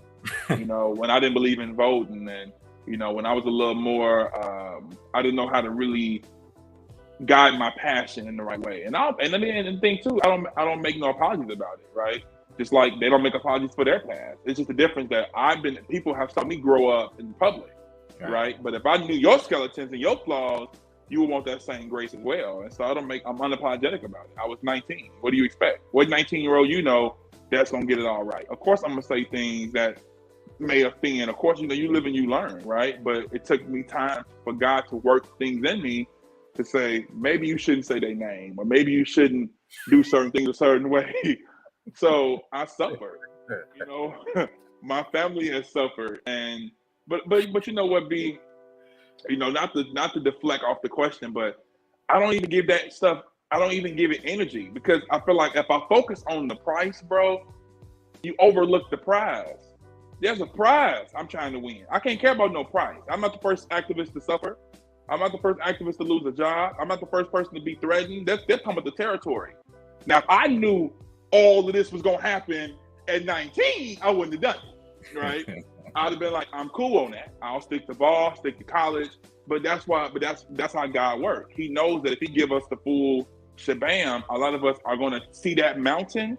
when I didn't believe in voting, and, when I was a little more, I didn't know how to really guide my passion in the right way. And the thing too, I don't make no apologies about it, right? Just like they don't make apologies for their past. It's just the difference that people have saw me grow up in public, right? But if I knew your skeletons and your flaws, you would want that same grace as well. And so I'm unapologetic about it. I was 19. What do you expect? What 19-year-old that's gonna get it all right? Of course I'm gonna say things that may offend. Of course, you live and you learn, right? But it took me time for God to work things in me to say, maybe you shouldn't say their name, or maybe you shouldn't do certain things a certain way. So I suffered, my family has suffered. And, but you know what, B, not to deflect off the question, but I don't even give that stuff, I don't even give it energy, because I feel like if I focus on the price, bro, you overlook the prize. There's a prize I'm trying to win. I can't care about no prize. I'm not the first activist to suffer. I'm not the first activist to lose a job. I'm not the first person to be threatened. That's come with the territory. Now, if I knew all of this was going to happen at 19, I wouldn't have done it, right? I'd have been like, I'm cool on that. I'll stick to ball, stick to college. But that's how God works. He knows that if he give us the full shabam, a lot of us are going to see that mountain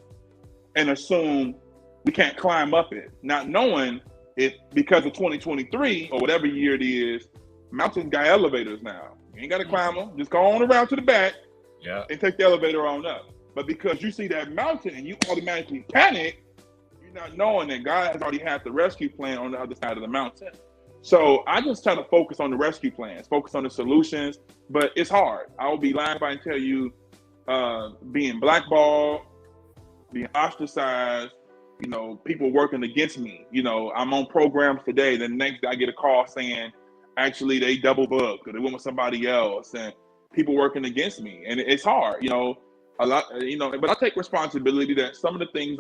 and assume we can't climb up it, not knowing if because of 2023 or whatever year it is, mountains got elevators now. You ain't got to climb them. Just go on around to the back and take the elevator on up. But because you see that mountain and you automatically panic, you're not knowing that God has already had the rescue plan on the other side of the mountain. So I just try to focus on the rescue plans, focus on the solutions, but it's hard. I will be lying if I tell you being blackballed, being ostracized, people working against me. I'm on programs today. The next day I get a call saying, actually, they double booked or they went with somebody else, and people working against me. And it's hard, a lot, but I take responsibility that some of the things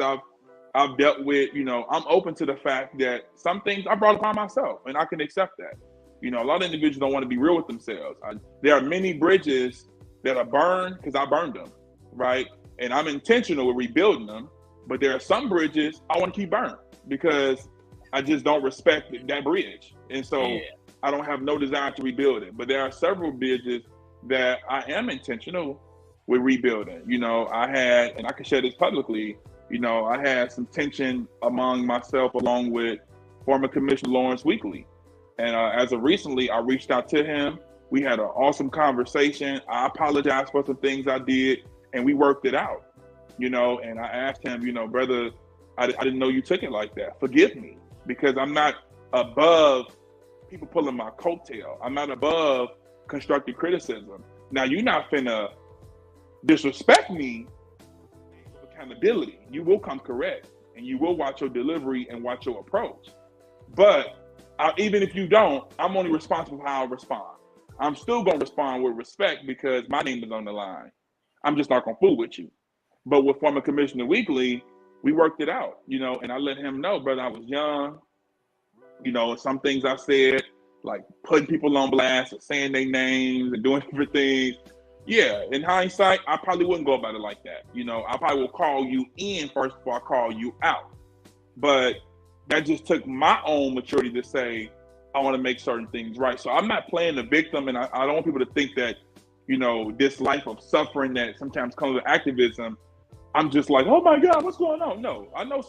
I've dealt with, I'm open to the fact that some things I brought upon myself, and I can accept that. A lot of individuals don't want to be real with themselves. There are many bridges that are burned because I burned them, right? And I'm intentional with rebuilding them, but there are some bridges I want to keep burned because I just don't respect that bridge. And so I don't have no desire to rebuild it. But there are several bridges that I am intentional with rebuilding. I had, and I can share this publicly, I had some tension among myself along with former Commissioner Lawrence Weekly. And as of recently, I reached out to him. We had an awesome conversation. I apologized for some things I did, and we worked it out, and I asked him, brother, I didn't know you took it like that. Forgive me, because I'm not above people pulling my coattail. I'm not above constructive criticism. Now, you're not finna disrespect me. Accountability. You will come correct, and you will watch your delivery and watch your approach. But even if you don't, I'm only responsible for how I respond. I'm still gonna respond with respect because my name is on the line. I'm just not gonna fool with you. But with former Commissioner Weekly, we worked it out, and I let him know, brother, I was young. Some things I said, like putting people on blast or saying their names and doing different things. Yeah, in hindsight, I probably wouldn't go about it like that. I probably will call you in first before I call you out. But that just took my own maturity to say, I want to make certain things right. So I'm not playing the victim, and I don't want people to think that, this life of suffering that sometimes comes with activism, I'm just like, oh my God, what's going on? No, I know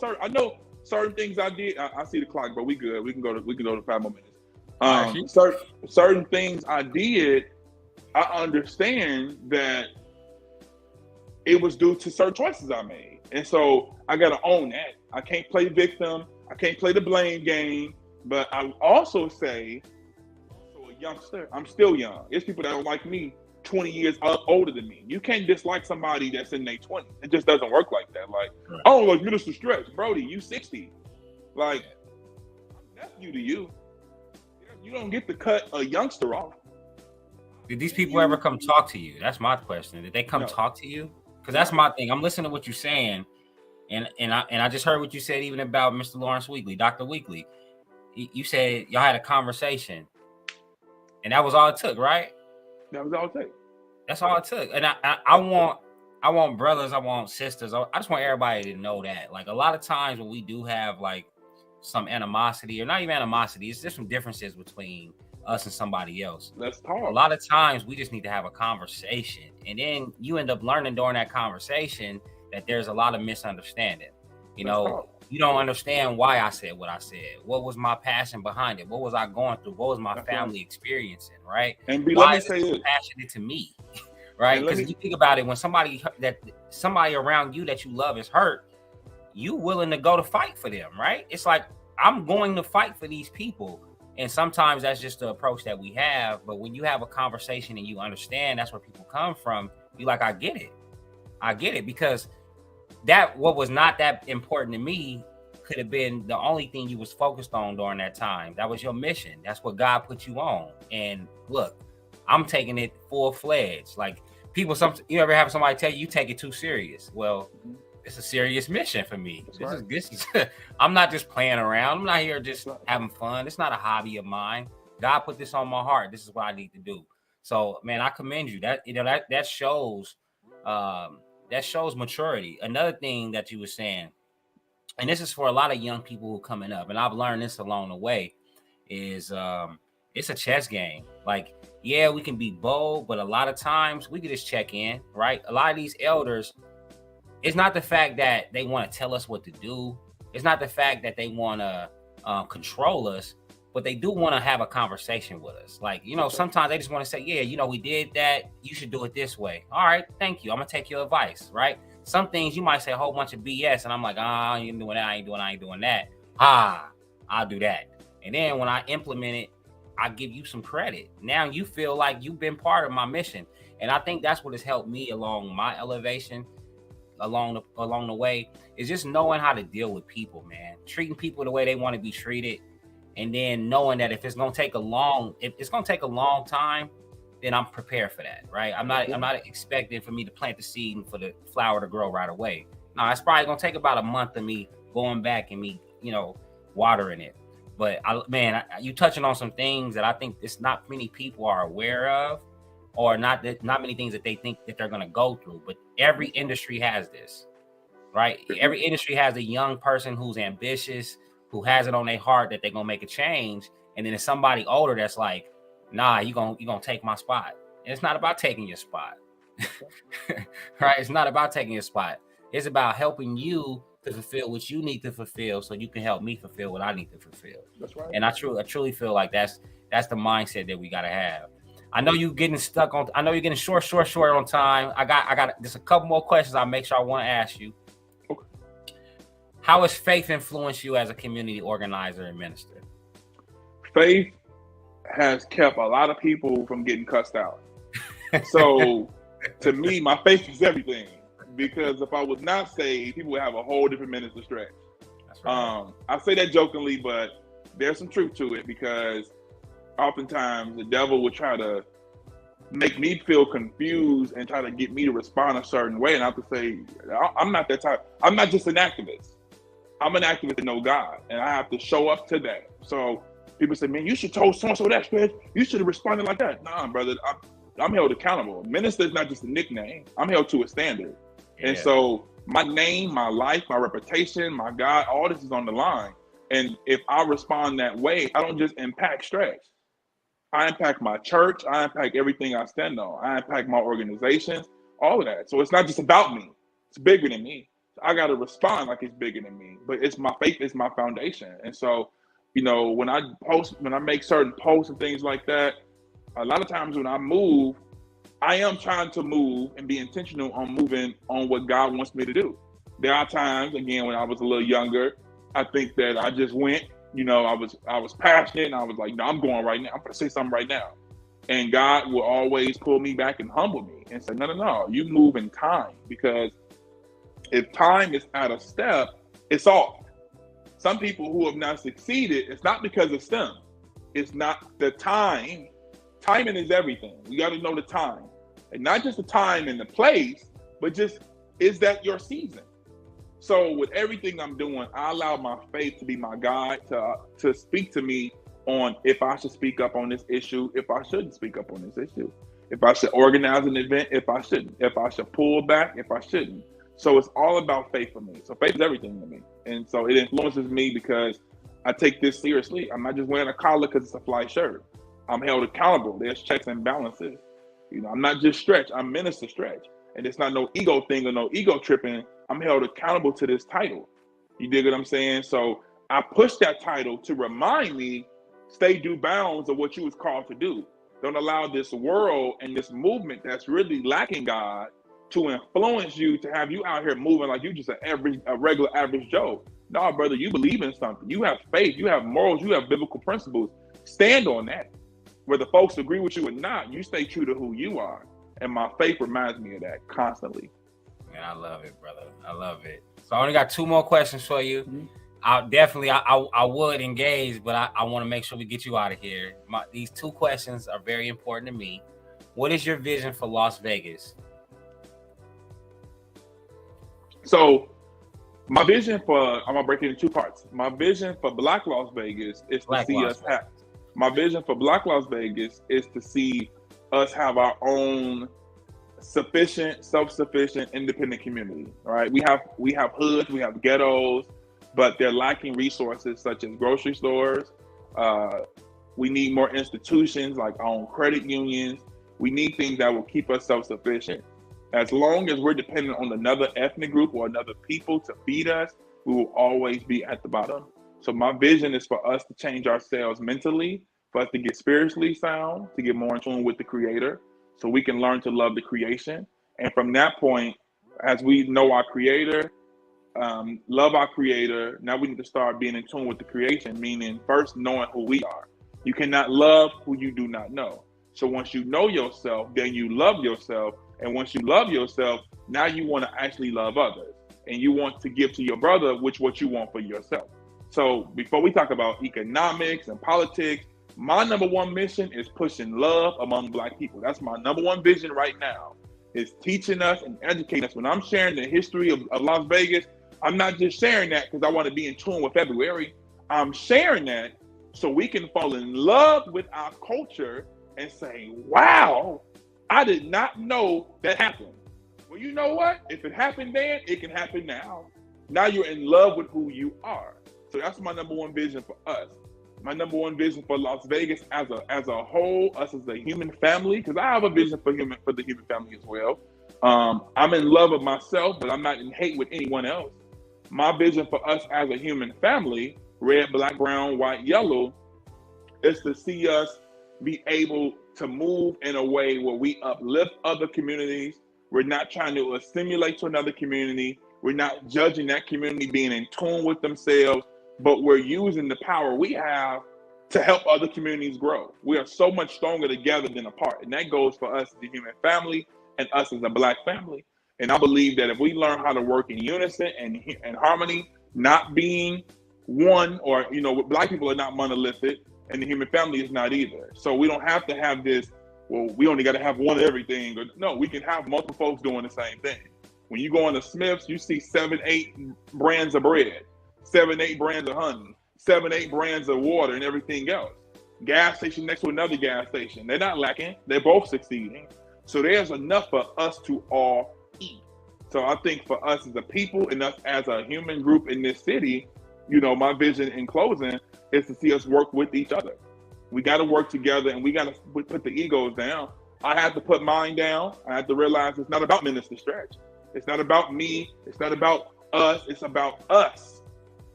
certain things I did. I see the clock, but we good. We can go to 5 more minutes. Certain things I did, I understand that it was due to certain choices I made. And so I got to own that. I can't play victim. I can't play the blame game. But I also say, a youngster, I'm still young. There's people that don't like me 20 years older than me. You can't dislike somebody that's in their 20s. It just doesn't work like that. Like, Right. oh, like Minister Stretch, Brody, you 60. Like, I'm nephew to you. You don't get to cut a youngster off. Did these people ever come talk to you? That's my question. Did they come No. talk to you? Because that's my thing. I'm listening to what you're saying, and I just heard what you said even about Mr. Lawrence Weekly, Dr. Weekly. You said y'all had a conversation, and that was all it took, right? That was all it took. That's all it took. And I want brothers, I want sisters. I just want everybody to know that. Like, a lot of times when we do have like some animosity, or not even animosity, it's just some differences between us and somebody else. Let's talk. A lot of times we just need to have a conversation, and then you end up learning during that conversation that there's a lot of misunderstanding. You know, you don't understand why I said what I said. What was my passion behind it? What was I going through? What was my family experiencing? Right? And why is this passionate to me? Right? Because you think about it, when somebody around you that you love is hurt, you willing to go to fight for them, right? It's like, I'm going to fight for these people. And sometimes that's just the approach that we have. But when you have a conversation and you understand that's where people come from, you're like, I get it. Because that what was not that important to me could have been the only thing you was focused on during that time. That was your mission. That's what God put you on. And look, I'm taking it full-fledged. Like, people, you ever have somebody tell you take it too serious? Well, it's a serious mission for me. This is I'm not just playing around. I'm not here just having fun. It's not a hobby of mine. God put this on my heart. This is what I need to do. So, man, I commend you. That shows maturity. Another thing that you were saying, and this is for a lot of young people who are coming up, and I've learned this along the way, is it's a chess game. Like, yeah, we can be bold, but a lot of times we can just check in, right? A lot of these elders, it's not the fact that they want to tell us what to do. It's not the fact that they want to control us, but they do want to have a conversation with us. Like, you know, sometimes they just want to say, yeah, you know, we did that. You should do it this way. All right, thank you. I'm going to take your advice, right? Some things you might say a whole bunch of BS, and I'm like, I ain't doing that. I ain't doing that. I'll do that. And then when I implement it, I give you some credit. Now you feel like you've been part of my mission. And I think that's what has helped me along my elevation along the way, is just knowing how to deal with people, man. Treating people the way they want to be treated, and then knowing that if it's gonna take a long time, then I'm prepared for that, right? I'm not expecting for me to plant the seed and for the flower to grow right away. No, it's probably gonna take about a month of me going back and me, you know, watering it. But you touching on some things that I think it's not many people are aware of, or not many things that they think that they're going to go through. But every industry has this, right? Every industry has a young person who's ambitious, who has it on their heart that they're going to make a change. And then there's somebody older that's like, nah, you're going to take my spot. And it's not about taking your spot, right? It's not about taking your spot. It's about helping you to fulfill what you need to fulfill, so you can help me fulfill what I need to fulfill. That's right. And I truly feel like that's the mindset that we got to have. I know you're getting short on time. I got just a couple more questions I'll make sure I want to ask you. Okay. How has faith influenced you as a community organizer and minister? Faith has kept a lot of people from getting cussed out. So to me, my faith is everything. Because if I was not saved, people would have a whole different Minister Stretch. That's right. I say that jokingly, but there's some truth to it, because oftentimes the devil would try to make me feel confused and try to get me to respond a certain way. And I have to say, I'm not that type. I'm not just an activist. I'm an activist to know God, and I have to show up to that. So people say, man, you should told so-and-so that, Stretch. You should have responded like that. Nah, brother, I'm held accountable. Minister is not just a nickname. I'm held to a standard. Yeah. And so my name, my life, my reputation, my God, all this is on the line. And if I respond that way, I don't just impact Stretch. I impact my church. I impact everything I stand on. I impact my organizations, all of that. So it's not just about me. It's bigger than me. I got to respond like it's bigger than me. But it's my faith, it's my foundation. And so, you know, when I make certain posts and things like that, a lot of times when I move, I am trying to move and be intentional on moving on what God wants me to do. There are times, again, when I was a little younger, I think that I just went, you know, I was passionate, and I was like, no, I'm going right now. I'm going to say something right now. And God will always pull me back and humble me and say, no, you move in time, because if time is out of step, it's off. Some people who have not succeeded, it's not because of STEM. It's not the time. Timing is everything. You got to know the time. And not just the time and the place, but just, is that your season? So with everything I'm doing, I allow my faith to be my guide, to speak to me on if I should speak up on this issue, if I shouldn't speak up on this issue, if I should organize an event, if I shouldn't, if I should pull back, if I shouldn't. So it's all about faith for me. So faith is everything to me. And so it influences me because I take this seriously. I'm not just wearing a collar because it's a fly shirt. I'm held accountable. There's checks and balances. You know, I'm not just Stretch, I'm Minister Stretch. And it's not no ego thing or no ego tripping. I'm held accountable to this title. You dig what I'm saying? So I push that title to remind me, stay due bounds of what you was called to do. Don't allow this world and this movement that's really lacking God to influence you, to have you out here moving like you just a regular average Joe. No, brother, you believe in something. You have faith, you have morals, you have biblical principles. Stand on that. Whether folks agree with you or not, you stay true to who you are. And my faith reminds me of that constantly. Man, I love it, brother. I love it. So I only got 2 more questions for you. Mm-hmm. I would engage, but I want to make sure we get you out of here. These 2 questions are very important to me. What is your vision for Las Vegas? So my vision I'm gonna break it into 2 parts. My vision for Black Las Vegas is to see us have. My vision for Black Las Vegas is to see us have our own sufficient, self-sufficient, independent community. All right, we have hoods, we have ghettos, but they're lacking resources such as grocery stores. We need more institutions like our own credit unions. We need things that will keep us self-sufficient. As long as we're dependent on another ethnic group or another people to feed us, we will always be at the bottom. So my vision is for us to change ourselves mentally, for us to get spiritually sound, to get more in tune with the Creator, so we can learn to love the creation. And from that point, as we know our Creator, love our Creator, now we need to start being in tune with the creation, meaning first knowing who we are. You cannot love who you do not know. So once you know yourself, then you love yourself. And once you love yourself, now you want to actually love others. And you want to give to your brother what you want for yourself. So before we talk about economics and politics, my number 1 mission is pushing love among Black people. That's my number 1 vision right now, is teaching us and educating us. When I'm sharing the history of Las Vegas, I'm not just sharing that because I want to be in tune with February. I'm sharing that so we can fall in love with our culture and say, wow, I did not know that happened. Well, you know what? If it happened then, it can happen now. Now you're in love with who you are. So that's my number 1 vision for us. My number 1 vision for Las Vegas as a whole, us as a human family, because I have a vision for the human family as well. I'm in love with myself, but I'm not in hate with anyone else. My vision for us as a human family, red, black, brown, white, yellow, is to see us be able to move in a way where we uplift other communities. We're not trying to assimilate to another community. We're not judging that community being in tune with themselves, but we're using the power we have to help other communities grow. We are so much stronger together than apart. And that goes for us as a human family and us as a Black family. And I believe that if we learn how to work in unison and harmony, not being one, or, Black people are not monolithic and the human family is not either. So we don't have to have this, well, we only got to have one of everything. But no, we can have multiple folks doing the same thing. When you go into Smith's, you see 7, 8 brands of bread, 7, 8 brands of honey, 7, 8 brands of water and everything else. Gas station next to another gas station. They're not lacking. They're both succeeding. So there's enough for us to all eat. So I think for us as a people and us as a human group in this city, my vision in closing is to see us work with each other. We got to work together and we got to put the egos down. I have to put mine down. I have to realize it's not about Minister Stretch. It's not about me. It's not about us. It's about us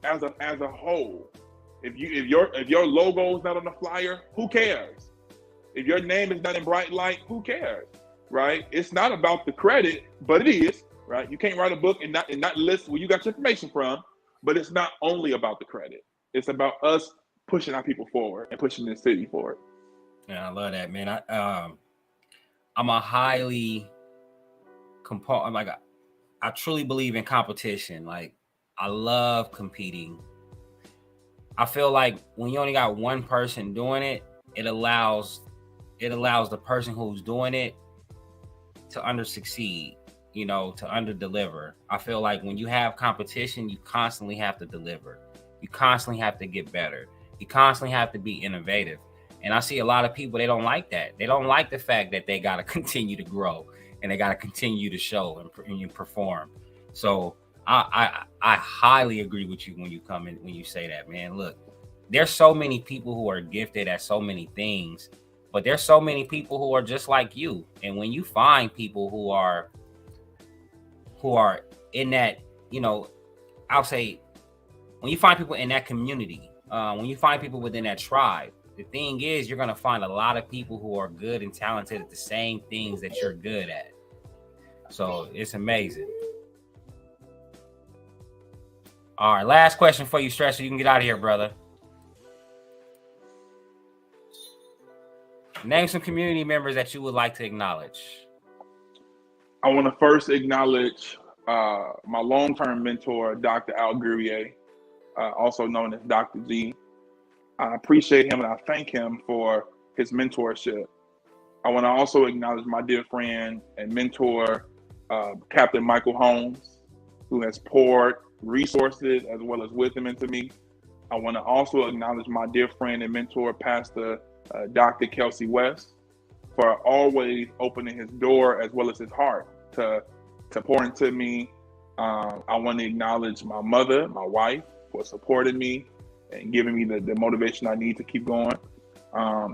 as a whole. If your logo is not on the flyer, who cares? If your name is not in bright light, who cares? Right? It's not about the credit, but it is. Right? You can't write a book and not list where you got your information from. But it's not only about the credit. It's about us pushing our people forward and pushing this city forward. Yeah, I love that, man. I'm a highly I'm like I truly believe in competition. Like I love competing. I feel like when you only got one person doing it, it allows the person who's doing it to under succeed, to under deliver. I feel like when you have competition, you constantly have to deliver. You constantly have to get better. You constantly have to be innovative. And I see a lot of people, they don't like that. They don't like the fact that they got to continue to grow and they got to continue to show and perform. So I highly agree with you when you come in, when you say that, man. Look, there's so many people who are gifted at so many things, but there's so many people who are just like you. And when you find people who are in that, I'll say, when you find people in that community, when you find people within that tribe, the thing is, you're going to find a lot of people who are good and talented at the same things that you're good at. So it's amazing. All right, last question for you, Stretch, so you can get out of here, brother. Name some community members that you would like to acknowledge. I want to first acknowledge my long-term mentor, Dr. Al Gurrier, also known as Dr. G. I appreciate him and I thank him for his mentorship. I want to also acknowledge my dear friend and mentor, Captain Michael Holmes, who has poured resources as well as wisdom into me. I want to also acknowledge my dear friend and mentor, Pastor Dr. Kelsey West, for always opening his door as well as his heart to pour into me. I want to acknowledge my mother, my wife, for supporting me and giving me the motivation I need to keep going.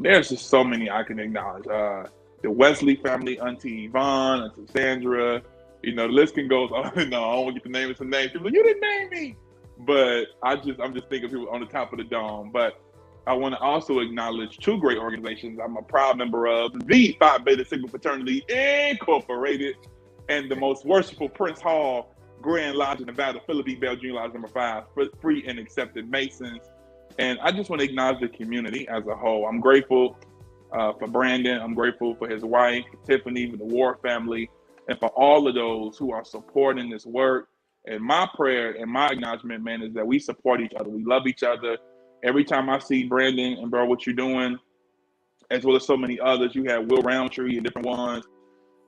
There's just so many I can acknowledge. The Wesley family, Auntie Yvonne, Auntie Sandra, the list can go on. No, I don't want to get the names some names. People, you didn't name me. But I'm just thinking of people on the top of the dome. But I want to also acknowledge two great organizations I'm a proud member of, the Phi Beta Sigma Fraternity Incorporated, and the most worshipful Prince Hall Grand Lodge in Nevada, Philip Bell Junior Lodge number 5, free and accepted Masons. And I just want to acknowledge the community as a whole. I'm grateful for Brandon. I'm grateful for his wife, Tiffany, for the Ward family, and for all of those who are supporting this work. And my prayer and my acknowledgement, man, is that we support each other. We love each other. Every time I see Brandon and bro, what you're doing, as well as so many others, you have Will Roundtree and different ones,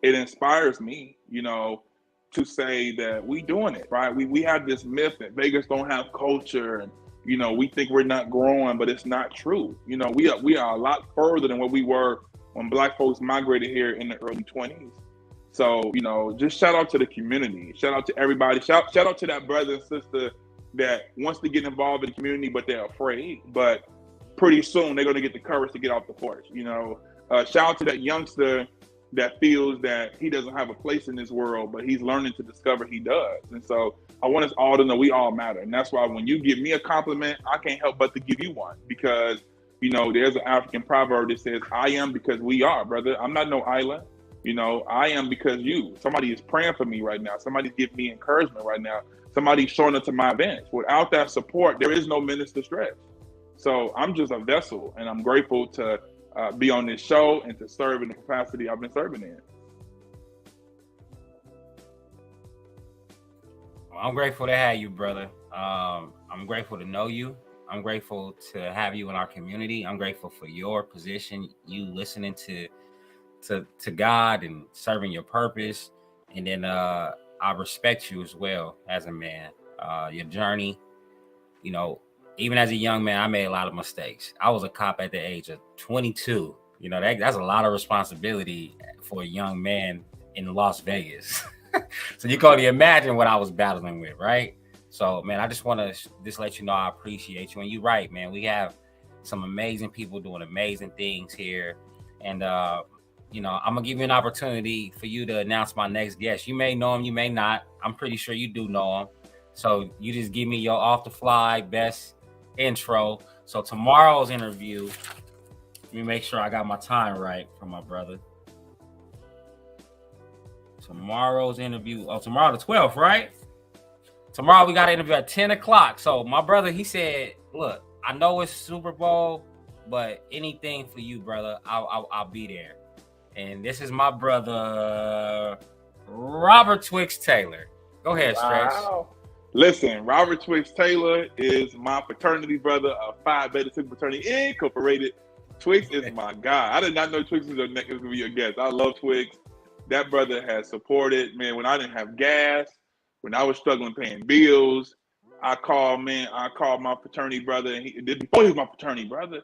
it inspires me, to say that we doing it, right? We have this myth that Vegas don't have culture and, we think we're not growing, but it's not true. We are a lot further than what we were when Black folks migrated here in the early 20s. So, just shout out to the community. Shout out to everybody. Shout out to that brother and sister that wants to get involved in the community, but they're afraid. But pretty soon they're going to get the courage to get off the porch. Shout out to that youngster that feels that he doesn't have a place in this world, but he's learning to discover he does. And so I want us all to know we all matter. And that's why when you give me a compliment, I can't help but to give you one, because, there's an African proverb that says, I am because we are, brother. I'm not no island. I am because you. Somebody is praying for me right now. Somebody's giving me encouragement right now. Somebody's showing up to my events. Without that support, there is no Minister Stretch. So I'm just a vessel, and I'm grateful to be on this show and to serve in the capacity I've been serving in. Well, I'm grateful to have you, brother. I'm grateful to know you. I'm grateful to have you in our community. I'm grateful for your position, you listening to God and serving your purpose. And then I respect you as well as a man. Your journey, even as a young man, I made a lot of mistakes. I was a cop at the age of 22. That's a lot of responsibility for a young man in Las Vegas. So you can only imagine what I was battling with, right? So, man, I just want to let you know I appreciate you. And you're right, man. We have some amazing people doing amazing things here. And, I'm going to give you an opportunity for you to announce my next guest. You may know him, you may not. I'm pretty sure you do know him. So you just give me your off-the-fly best intro. So tomorrow's interview, let me make sure I got my time right for my brother. Tomorrow's interview, tomorrow the 12th, right? Tomorrow we got an interview at 10 o'clock. So my brother, he said, look, I know it's Super Bowl, but anything for you, brother, I'll be there. And this is my brother, Robert Twix Taylor. Go ahead, Stretch. Wow. Listen, Robert Twix Taylor is my fraternity brother of Phi Beta Sigma Fraternity Incorporated. Twix is my guy. I did not know Twix was going to be a guest. I love Twix. That brother has supported, man, when I didn't have gas, when I was struggling paying bills. I called my fraternity brother, and before he was my fraternity brother,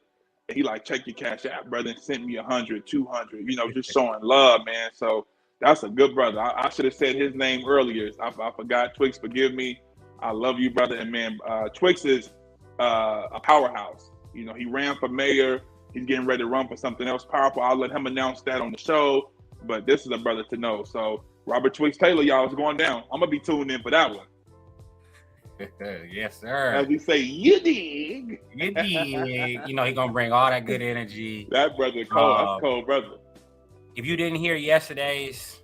and he like, check your cash app, brother, and sent me 100, 200, just showing love, man. So that's a good brother. I should have said his name earlier. I forgot. Twix, forgive me. I love you, brother. And man, Twix is a powerhouse. He ran for mayor. He's getting ready to run for something else powerful. I'll let him announce that on the show. But this is a brother to know. So Robert Twix Taylor, y'all, is going down. I'm gonna be tuned in for that one. Yes, sir. As we say, you dig. You dig. He gonna bring all that good energy. That brother cold. That's cold, brother. If you didn't hear yesterday's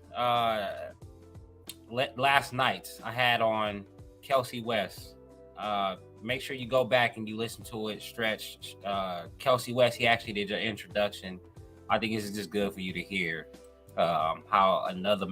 last night's, I had on Kelsey West. Make sure you go back and you listen to it. Stretch. Kelsey West, he actually did your introduction. I think this is just good for you to hear how another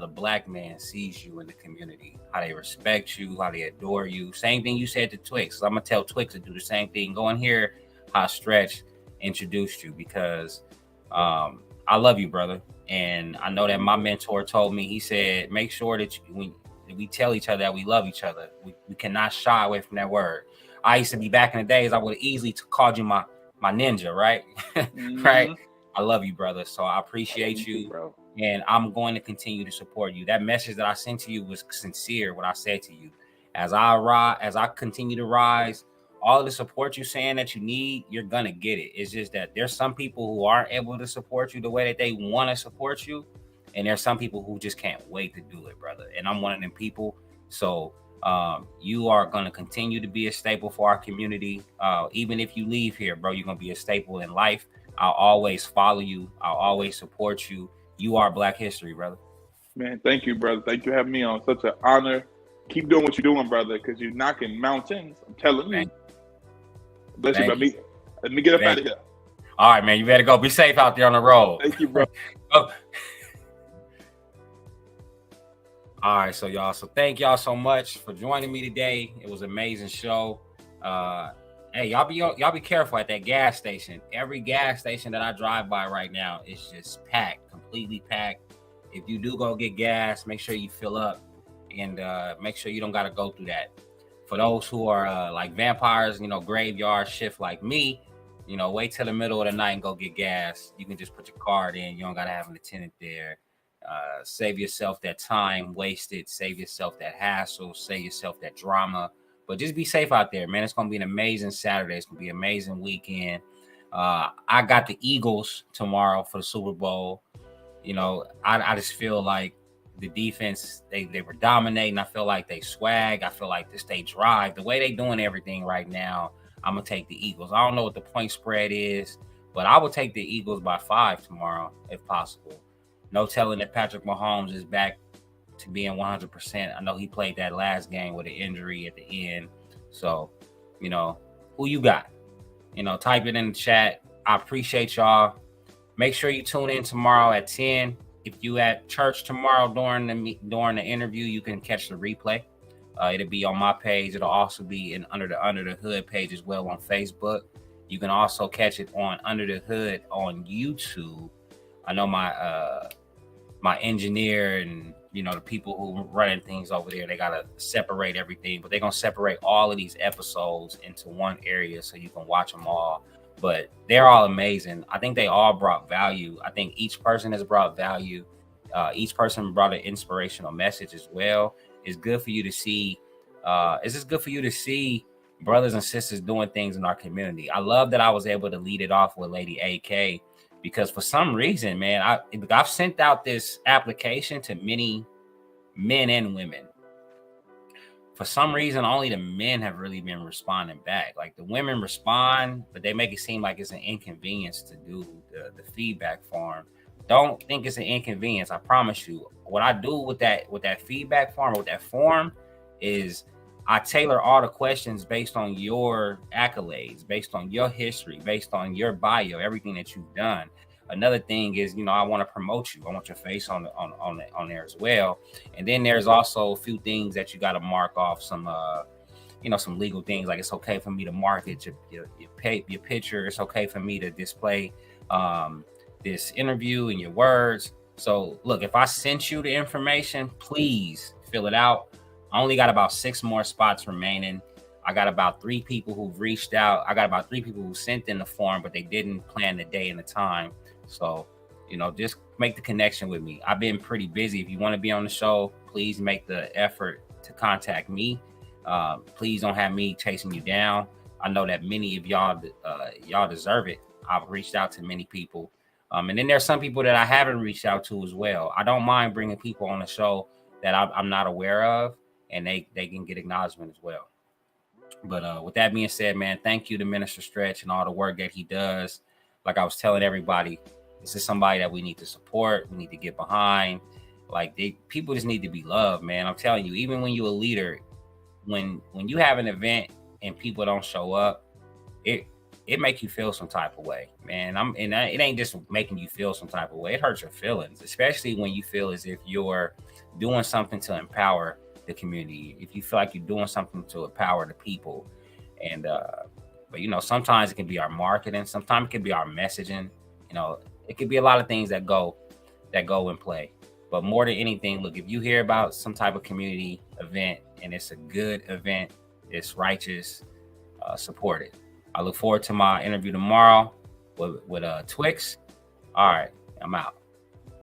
black man sees you in the community, how they respect you, how they adore you. Same thing you said to Twix. So I'm gonna tell Twix to do the same thing. Go and hear how Stretch introduced you, because I love you, brother. And I know that my mentor told me, he said, make sure that we tell each other that we love each other. We cannot shy away from that word. I used to be, back in the days, I would have easily called you my ninja, right? Mm-hmm. Right? I love you, brother. So I appreciate you, bro. And I'm going to continue to support you. That message that I sent to you was sincere, what I said to you. As I continue to rise, all of the support you're saying that you need, you're going to get it. It's just that there's some people who aren't able to support you the way that they want to support you. And there's some people who just can't wait to do it, brother. And I'm one of them people. So you are going to continue to be a staple for our community. Even if you leave here, bro, you're going to be a staple in life. I'll always follow you. I'll always support you. You are Black history, brother. Man, thank you, brother. Thank you for having me on. Such an honor. Keep doing what you're doing, brother, because you're knocking mountains. I'm telling you. Bless you, brother. Let me get up out of here. All right, man. You better go. Be safe out there on the road. Thank you, bro. Oh. All right, so y'all. So thank y'all so much for joining me today. It was an amazing show. Hey, y'all be careful at that gas station. Every gas station that I drive by right now is just packed, completely packed. If you do go get gas, make sure you fill up, and make sure you don't got to go through that. For those who are like vampires, graveyard shift like me, wait till the middle of the night and go get gas. You can just put your card in. You don't got to have an attendant there. Save yourself that time wasted. Save yourself that hassle. Save yourself that drama. But just be safe out there, man. It's going to be an amazing Saturday. It's going to be an amazing weekend. I got the Eagles tomorrow for the Super Bowl. I just feel like the defense, they were dominating. I feel like they swag. I feel like they drive. The way they doing everything right now, I'm going to take the Eagles. I don't know what the point spread is, but I will take the Eagles by 5 tomorrow if possible. No telling that Patrick Mahomes is back to being 100%. I know he played that last game with an injury at the end. So, who you got? Type it in the chat. I appreciate y'all. Make sure you tune in tomorrow at 10. If you at church tomorrow during the interview, you can catch the replay. It'll be on my page. It'll also be under the Hood page as well on Facebook. You can also catch it on Under the Hood on YouTube. I know my engineer and the people who running things over there, they gotta separate everything, but they're gonna separate all of these episodes into one area so you can watch them all. But they're all amazing. I think they all brought value. I think each person has brought value. Each person brought an inspirational message as well. It's good for you to see. It's just good for you to see brothers and sisters doing things in our community. I love that I was able to lead it off with Lady AK, because for some reason, man, I've sent out this application to many men and women. For some reason, only the men have really been responding back. Like the women respond, but they make it seem like it's an inconvenience to do the feedback form. Don't think it's an inconvenience. I promise you. What I do with that feedback form, with that form, is I tailor all the questions based on your accolades, based on your history, based on your bio, everything that you've done. Another thing is, I want to promote you. I want your face on there as well. And then there's also a few things that you got to mark off, some some legal things, like it's okay for me to market your picture. It's okay for me to display this interview and your words. So look, if I sent you the information, please fill it out. I only got about 6 more spots remaining. I got about 3 people who've reached out. I got about 3 people who sent in the form, but they didn't plan the day and the time. So, just make the connection with me. I've been pretty busy. If you want to be on the show, please make the effort to contact me. Please don't have me chasing you down. I know that many of y'all deserve it. I've reached out to many people. And then there's some people that I haven't reached out to as well. I don't mind bringing people on the show that I'm not aware of, and they can get acknowledgement as well. But with that being said, man, thank you to Minister Stretch and all the work that he does. Like I was telling everybody, this is somebody that we need to support. We need to get behind. Like people just need to be loved, man. I'm telling you, even when you're a leader, when you have an event and people don't show up, it make you feel some type of way, man. It ain't just making you feel some type of way. It hurts your feelings, especially when you feel as if you're doing something to empower the community. If you feel like you're doing something to empower the people, and but sometimes it can be our marketing, sometimes it can be our messaging. It could be a lot of things that go in play. But more than anything, look, if you hear about some type of community event and it's a good event, it's righteous, support it. I look forward to my interview tomorrow with Twix. All right, I'm out.